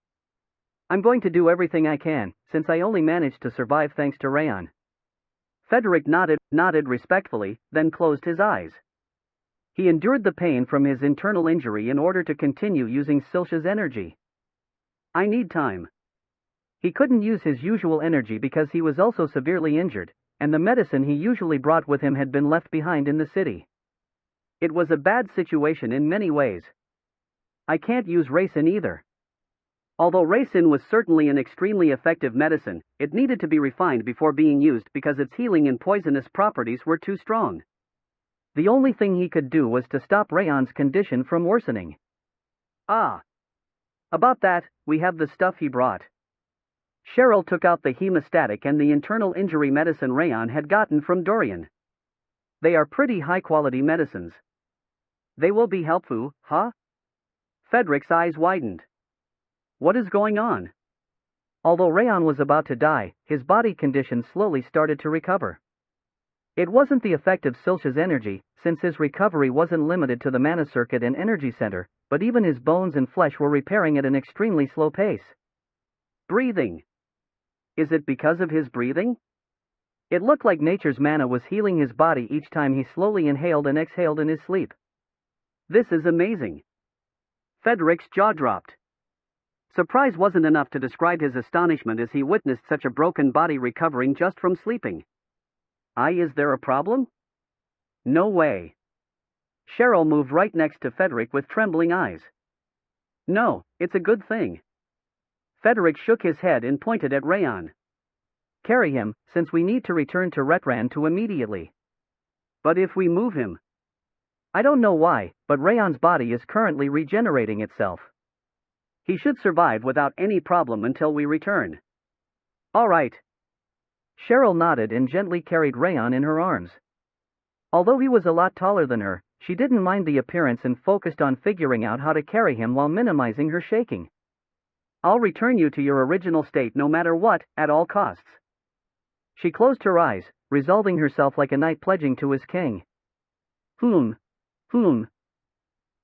I'm going to do everything I can, since I only managed to survive thanks to Rayon. Frederick nodded respectfully, then closed his eyes. He endured the pain from his internal injury in order to continue using Silsha's energy. I need time. He couldn't use his usual energy because he was also severely injured, and the medicine he usually brought with him had been left behind in the city. It was a bad situation in many ways. I can't use ricin either. Although ricin was certainly an extremely effective medicine, it needed to be refined before being used because its healing and poisonous properties were too strong. The only thing he could do was to stop Rayon's condition from worsening. Ah. About that, we have the stuff he brought. Cheryl took out the hemostatic and the internal injury medicine Rayon had gotten from Dorian. They are pretty high-quality medicines. They will be helpful, huh? Frederick's eyes widened. What is going on? Although Rayon was about to die, his body condition slowly started to recover. It wasn't the effect of Silsha's energy, since his recovery wasn't limited to the mana circuit and energy center, but even his bones and flesh were repairing at an extremely slow pace. Breathing. Is it because of his breathing? It looked like nature's mana was healing his body each time he slowly inhaled and exhaled in his sleep. This is amazing. Frederick's jaw dropped. Surprise wasn't enough to describe his astonishment as he witnessed such a broken body recovering just from sleeping. Is there a problem? No way. Cheryl moved right next to Frederick with trembling eyes. No, it's a good thing. Frederick shook his head and pointed at Rayon. Carry him, since we need to return to Retran to immediately. But if we move him? I don't know why, but Rayon's body is currently regenerating itself. He should survive without any problem until we return. All right. Cheryl nodded and gently carried Rayon in her arms. Although he was a lot taller than her, she didn't mind the appearance and focused on figuring out how to carry him while minimizing her shaking. I'll return you to your original state no matter what, at all costs. She closed her eyes, resolving herself like a knight pledging to his king.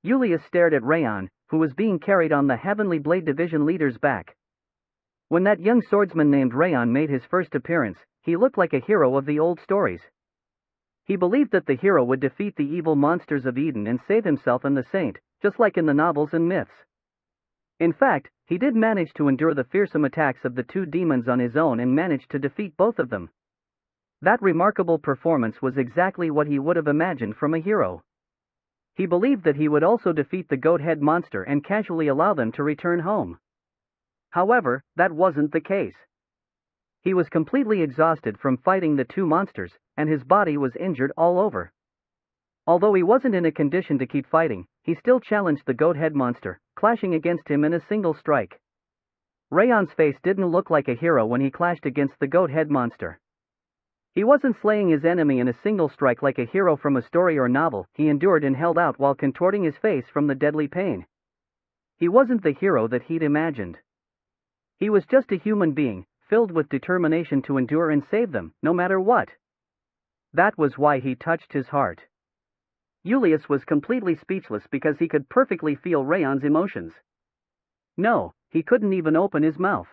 Julius stared at Rayon, who was being carried on the Heavenly Blade Division leader's back. When that young swordsman named Rayon made his first appearance, he looked like a hero of the old stories. He believed that the hero would defeat the evil monsters of Eden and save himself and the saint, just like in the novels and myths. In fact, he did manage to endure the fearsome attacks of the two demons on his own and managed to defeat both of them. That remarkable performance was exactly what he would have imagined from a hero. He believed that he would also defeat the goat-head monster and casually allow them to return home. However, that wasn't the case. He was completely exhausted from fighting the two monsters, and his body was injured all over. Although he wasn't in a condition to keep fighting, he still challenged the goat-head monster, clashing against him in a single strike. Rayon's face didn't look like a hero when he clashed against the goat-head monster. He wasn't slaying his enemy in a single strike like a hero from a story or novel. He endured and held out while contorting his face from the deadly pain. He wasn't the hero that he'd imagined. He was just a human being, filled with determination to endure and save them, no matter what. That was why he touched his heart. Julius was completely speechless because he could perfectly feel Rayon's emotions. No, he couldn't even open his mouth.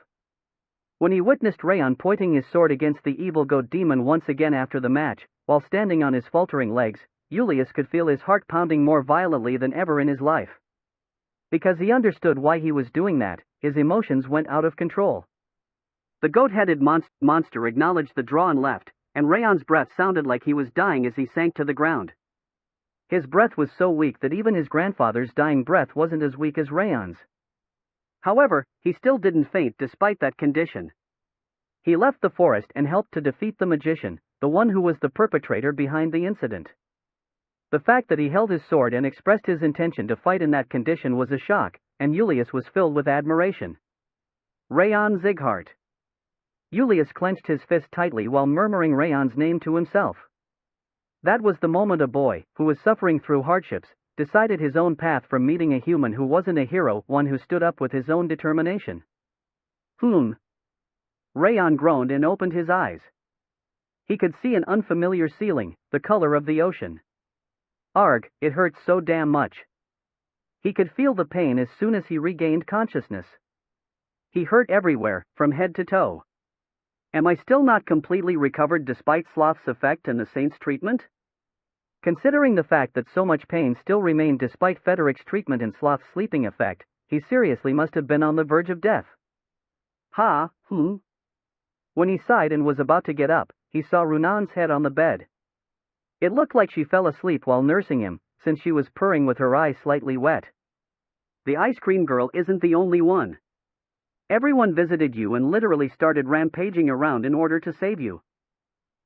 When he witnessed Rayon pointing his sword against the evil goat demon once again after the match, while standing on his faltering legs, Julius could feel his heart pounding more violently than ever in his life. Because he understood why he was doing that, his emotions went out of control. The goat-headed monster acknowledged the draw and left, and Rayon's breath sounded like he was dying as he sank to the ground. His breath was so weak that even his grandfather's dying breath wasn't as weak as Rayon's. However, he still didn't faint despite that condition. He left the forest and helped to defeat the magician, the one who was the perpetrator behind the incident. The fact that he held his sword and expressed his intention to fight in that condition was a shock, and Julius was filled with admiration. Rayon Zighart. Julius clenched his fist tightly while murmuring Rayon's name to himself. That was the moment a boy, who was suffering through hardships, decided his own path from meeting a human who wasn't a hero, one who stood up with his own determination. Rayon groaned and opened his eyes. He could see an unfamiliar ceiling, the color of the ocean. Arg, it hurt so damn much. He could feel the pain as soon as he regained consciousness. He hurt everywhere, from head to toe. Am I still not completely recovered despite Sloth's effect and the saint's treatment? Considering the fact that so much pain still remained despite Federic's treatment and Sloth's sleeping effect, he seriously must have been on the verge of death. When he sighed and was about to get up, he saw Runan's head on the bed. It looked like she fell asleep while nursing him, since she was purring with her eyes slightly wet. The ice cream girl isn't the only one. Everyone visited you and literally started rampaging around in order to save you.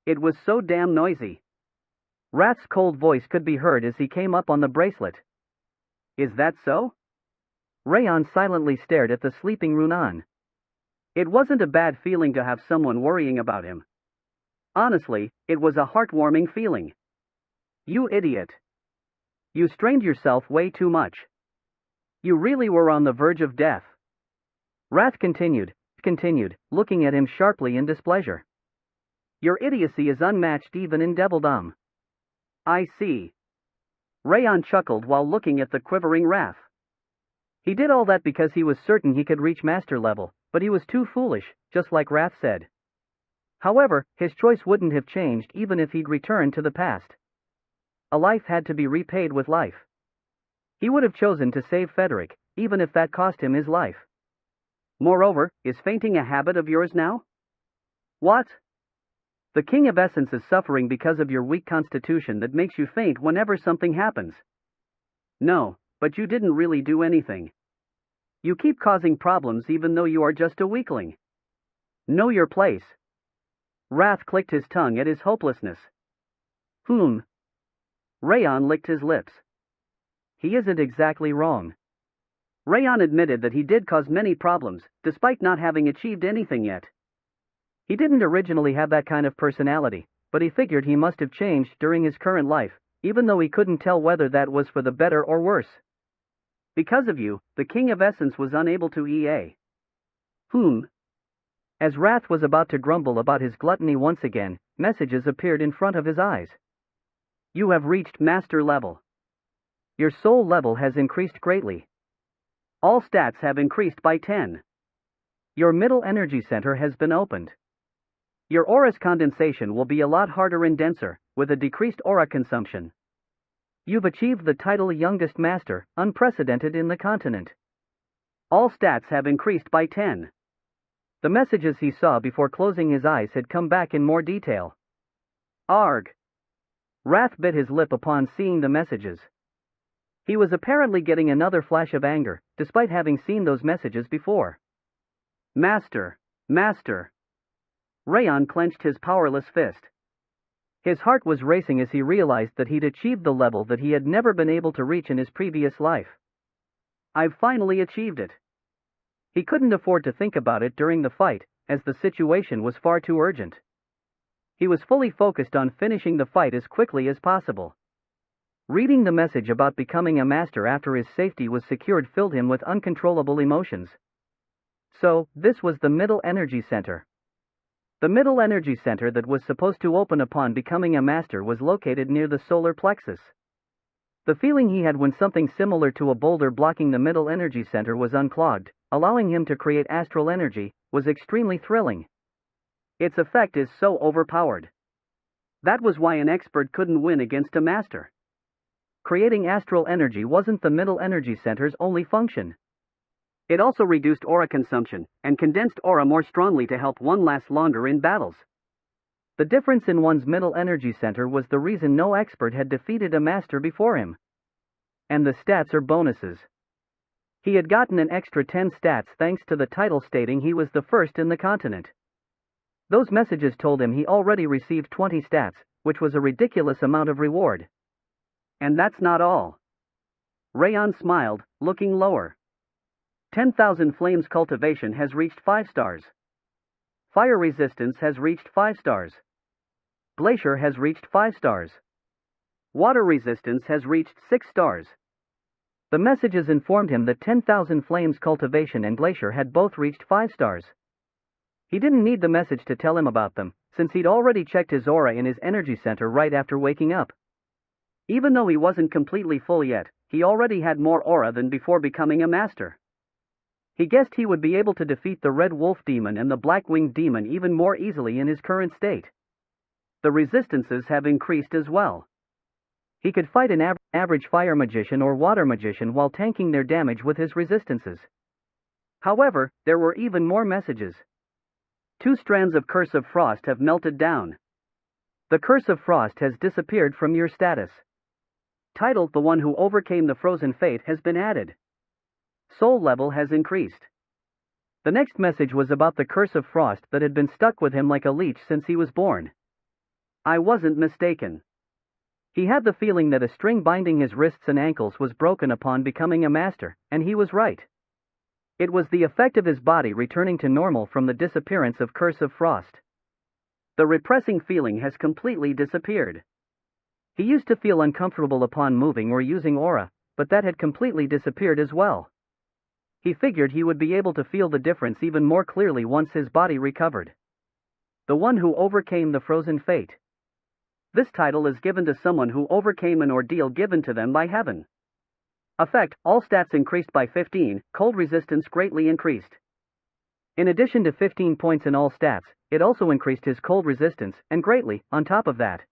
It was so damn noisy. Rath's cold voice could be heard as he came up on the bracelet. Is that so? Rayon silently stared at the sleeping Runan. It wasn't a bad feeling to have someone worrying about him. Honestly, it was a heartwarming feeling. You idiot. You strained yourself way too much. You really were on the verge of death. Rath continued, looking at him sharply in displeasure. Your idiocy is unmatched even in Devildom. I see. Rayon chuckled while looking at the quivering Rath. He did all that because he was certain he could reach master level, but he was too foolish, just like Rath said. However, his choice wouldn't have changed even if he'd returned to the past. A life had to be repaid with life. He would have chosen to save Federic, even if that cost him his life. Moreover, is fainting a habit of yours now? What? The King of Essence is suffering because of your weak constitution that makes you faint whenever something happens. No, but you didn't really do anything. You keep causing problems even though you are just a weakling. Know your place. Rath clicked his tongue at his hopelessness. Rayon licked his lips. He isn't exactly wrong. Rayon admitted that he did cause many problems, despite not having achieved anything yet. He didn't originally have that kind of personality, but he figured he must have changed during his current life, even though he couldn't tell whether that was for the better or worse. Because of you, the King of Essence was unable to EA. As Rath was about to grumble about his gluttony once again, messages appeared in front of his eyes. You have reached master level. Your soul level has increased greatly. All stats have increased by 10. Your middle energy center has been opened. Your aura's condensation will be a lot harder and denser, with a decreased aura consumption. You've achieved the title Youngest Master, unprecedented in the continent. All stats have increased by 10. The messages he saw before closing his eyes had come back in more detail. Arg! Wrath bit his lip upon seeing the messages. He was apparently getting another flash of anger, despite having seen those messages before. Master! Master! Rayon clenched his powerless fist. His heart was racing as he realized that he'd achieved the level that he had never been able to reach in his previous life. I've finally achieved it. He couldn't afford to think about it during the fight, as the situation was far too urgent. He was fully focused on finishing the fight as quickly as possible. Reading the message about becoming a master after his safety was secured filled him with uncontrollable emotions. So, this was the Middle Energy Center. The Middle Energy Center that was supposed to open upon becoming a master was located near the solar plexus. The feeling he had when something similar to a boulder blocking the Middle Energy Center was unclogged, allowing him to create astral energy, was extremely thrilling. Its effect is so overpowered. That was why an expert couldn't win against a master. Creating astral energy wasn't the Middle Energy Center's only function. It also reduced aura consumption, and condensed aura more strongly to help one last longer in battles. The difference in one's Middle Energy Center was the reason no expert had defeated a master before him. And the stats are bonuses. He had gotten an extra 10 stats thanks to the title stating he was the first in the continent. Those messages told him he already received 20 stats, which was a ridiculous amount of reward. And that's not all. Rayon smiled, looking lower. 10,000 Flames cultivation has reached 5 stars. Fire resistance has reached 5 stars. Glacier has reached 5 stars. Water resistance has reached 6 stars. The messages informed him that 10,000 Flames cultivation and Glacier had both reached 5 stars. He didn't need the message to tell him about them, since he'd already checked his aura in his energy center right after waking up. Even though he wasn't completely full yet, he already had more aura than before becoming a master. He guessed he would be able to defeat the Red Wolf Demon and the Black Winged Demon even more easily in his current state. The resistances have increased as well. He could fight an average fire magician or water magician while tanking their damage with his resistances. However, there were even more messages. 2 strands of Curse of Frost have melted down. The Curse of Frost has disappeared from your status. Title: The One Who Overcame the Frozen Fate has been added. Soul level has increased. The next message was about the Curse of Frost that had been stuck with him like a leech since he was born. I wasn't mistaken. He had the feeling that a string binding his wrists and ankles was broken upon becoming a master, and he was right. It was the effect of his body returning to normal from the disappearance of Curse of Frost. The repressing feeling has completely disappeared. He used to feel uncomfortable upon moving or using aura, but that had completely disappeared as well. He figured he would be able to feel the difference even more clearly once his body recovered. The One Who Overcame the Frozen Fate. This title is given to someone who overcame an ordeal given to them by heaven. Effect: all stats increased by 15, cold resistance greatly increased. In addition to 15 points in all stats, it also increased his cold resistance, and greatly, on top of that.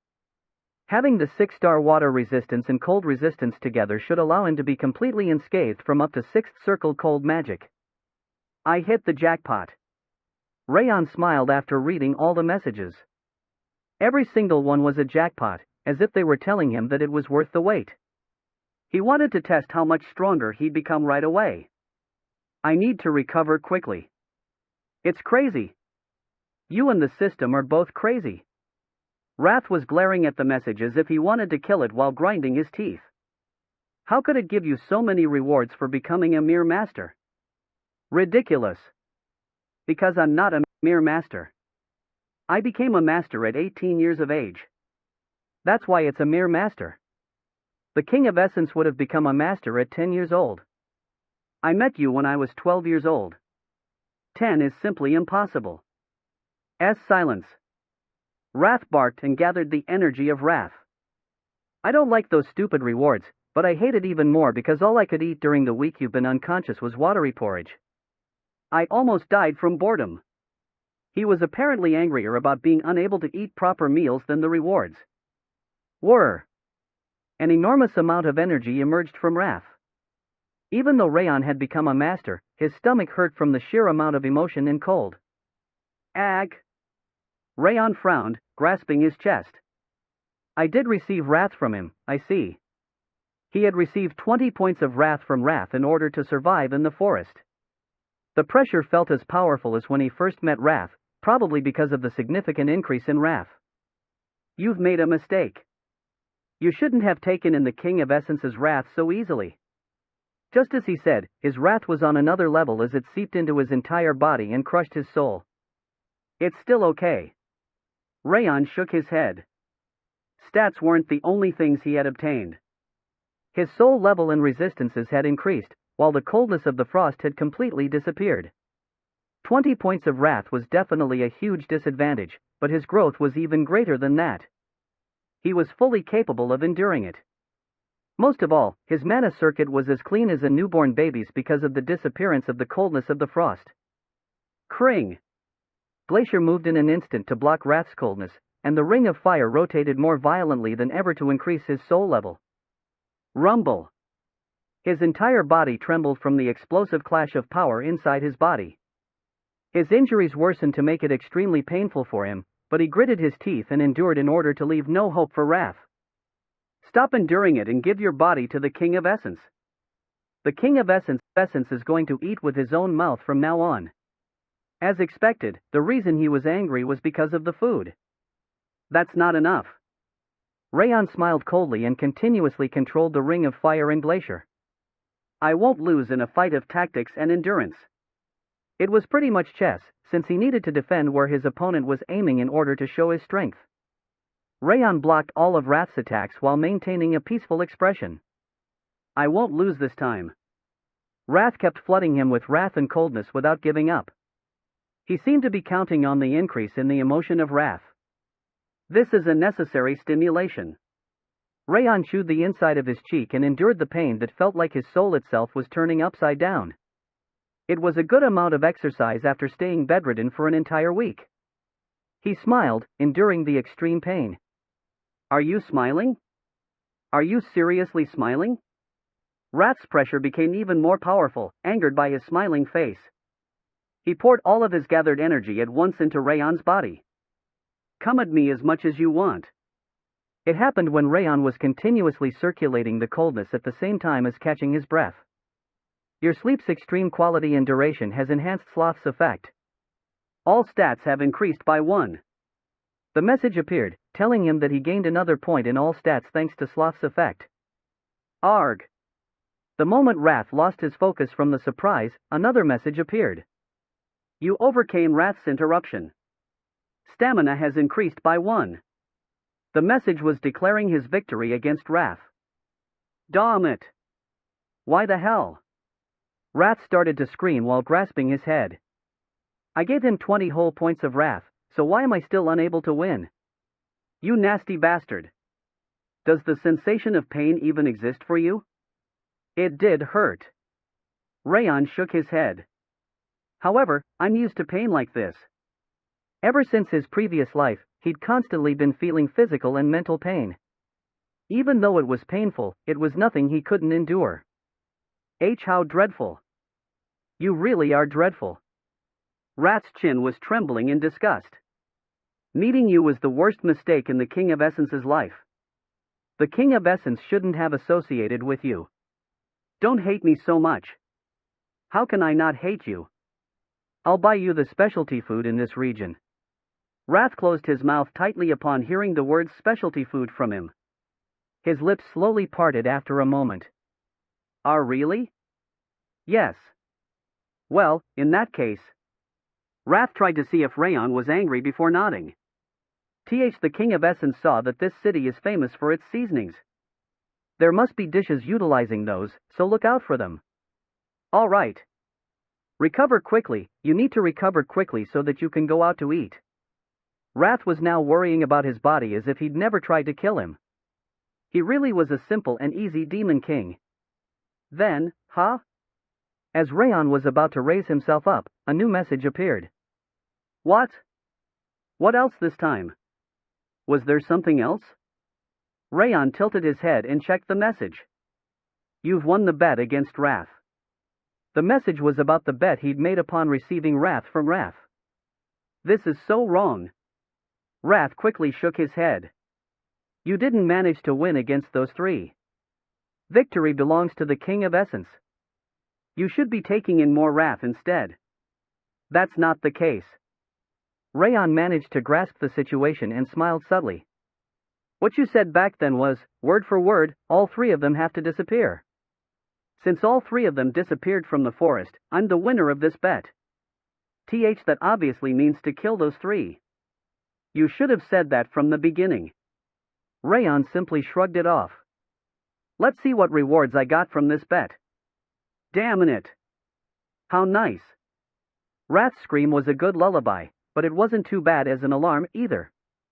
Having the 6-star water resistance and cold resistance together should allow him to be completely unscathed from up to 6th circle cold magic. I hit the jackpot. Rayon smiled after reading all the messages. Every single one was a jackpot, as if they were telling him that it was worth the wait. He wanted to test how much stronger he'd become right away. I need to recover quickly. It's crazy. You and the system are both crazy. Wrath was glaring at the message as if he wanted to kill it while grinding his teeth. How could it give you so many rewards for becoming a mere master? Ridiculous. Because I'm not a mere master. I became a master at 18 years of age. That's why it's a mere master. The King of Essence would have become a master at 10 years old. I met you when I was 12 years old. 10 is simply impossible. Silence. Wrath barked and gathered the energy of wrath. I don't like those stupid rewards, but I hate it even more because all I could eat during the week you've been unconscious was watery porridge. I almost died from boredom. He was apparently angrier about being unable to eat proper meals than the rewards. Whir! An enormous amount of energy emerged from Wrath. Even though Rayon had become a master, his stomach hurt from the sheer amount of emotion and cold. Ag! Rayon frowned, grasping his chest. I did receive wrath from him, I see. He had received 20 points of wrath from Wrath in order to survive in the forest. The pressure felt as powerful as when he first met Wrath, probably because of the significant increase in wrath. You've made a mistake. You shouldn't have taken in the King of Essence's wrath so easily. Just as he said, his wrath was on another level as it seeped into his entire body and crushed his soul. It's still okay. Rayon shook his head. Stats weren't the only things he had obtained. His soul level and resistances had increased, while the coldness of the frost had completely disappeared. 20 points of wrath was definitely a huge disadvantage, but his growth was even greater than that. He was fully capable of enduring it. Most of all, his mana circuit was as clean as a newborn baby's because of the disappearance of the coldness of the frost. Kring! Glacier moved in an instant to block Wrath's coldness, and the ring of fire rotated more violently than ever to increase his soul level. Rumble! His entire body trembled from the explosive clash of power inside his body. His injuries worsened to make it extremely painful for him, but he gritted his teeth and endured in order to leave no hope for Wrath. Stop enduring it and give your body to the King of Essence. The King of Essence is going to eat with his own mouth from now on. As expected, the reason he was angry was because of the food. That's not enough. Rayon smiled coldly and continuously controlled the ring of fire and Glacier. I won't lose in a fight of tactics and endurance. It was pretty much chess, since he needed to defend where his opponent was aiming in order to show his strength. Rayon blocked all of Wrath's attacks while maintaining a peaceful expression. I won't lose this time. Wrath kept flooding him with wrath and coldness without giving up. He seemed to be counting on the increase in the emotion of wrath. This is a necessary stimulation. Rayon chewed the inside of his cheek and endured the pain that felt like his soul itself was turning upside down. It was a good amount of exercise after staying bedridden for an entire week. He smiled, enduring the extreme pain. Are you smiling? Are you seriously smiling? Wrath's pressure became even more powerful, angered by his smiling face. He poured all of his gathered energy at once into Rayon's body. Come at me as much as you want. It happened when Rayon was continuously circulating the coldness at the same time as catching his breath. Your sleep's extreme quality and duration has enhanced Sloth's effect. All stats have increased by 1. The message appeared, telling him that he gained another point in all stats thanks to Sloth's effect. Arg! The moment Wrath lost his focus from the surprise, another message appeared. You overcame Wrath's interruption. Stamina has increased by 1. The message was declaring his victory against Wrath. Damn it! Why the hell? Wrath started to scream while grasping his head. I gave him 20 whole points of wrath, so why am I still unable to win? You nasty bastard! Does the sensation of pain even exist for you? It did hurt. Rayon shook his head. However, I'm used to pain like this. Ever since his previous life, he'd constantly been feeling physical and mental pain. Even though it was painful, it was nothing he couldn't endure. How dreadful. You really are dreadful. Wrath's chin was trembling in disgust. Meeting you was the worst mistake in the King of Essence's life. The King of Essence shouldn't have associated with you. Don't hate me so much. How can I not hate you? I'll buy you the specialty food in this region. Wrath closed his mouth tightly upon hearing the words specialty food from him. His lips slowly parted after a moment. Really? Yes. Well, in that case. Wrath tried to see if Rayon was angry before nodding. The King of Essence saw that this city is famous for its seasonings. There must be dishes utilizing those, so look out for them. All right. Recover quickly, you need to recover quickly so that you can go out to eat. Wrath was now worrying about his body as if he'd never tried to kill him. He really was a simple and easy demon king. Then, As Rayon was about to raise himself up, a new message appeared. What? What else this time? Was there something else? Rayon tilted his head and checked the message. You've won the bet against Wrath. The message was about the bet he'd made upon receiving Wrath from Wrath. This is so wrong. Wrath quickly shook his head. You didn't manage to win against those three. Victory belongs to the King of Essence. You should be taking in more Wrath instead. That's not the case. Rayon managed to grasp the situation and smiled subtly. What you said back then was, word for word, all three of them have to disappear. Since all three of them disappeared from the forest, I'm the winner of this bet. That obviously means to kill those three. You should have said that from the beginning. Rayon simply shrugged it off. Let's see what rewards I got from this bet. Damn it! How nice. Wrath's scream was a good lullaby, but it wasn't too bad as an alarm either.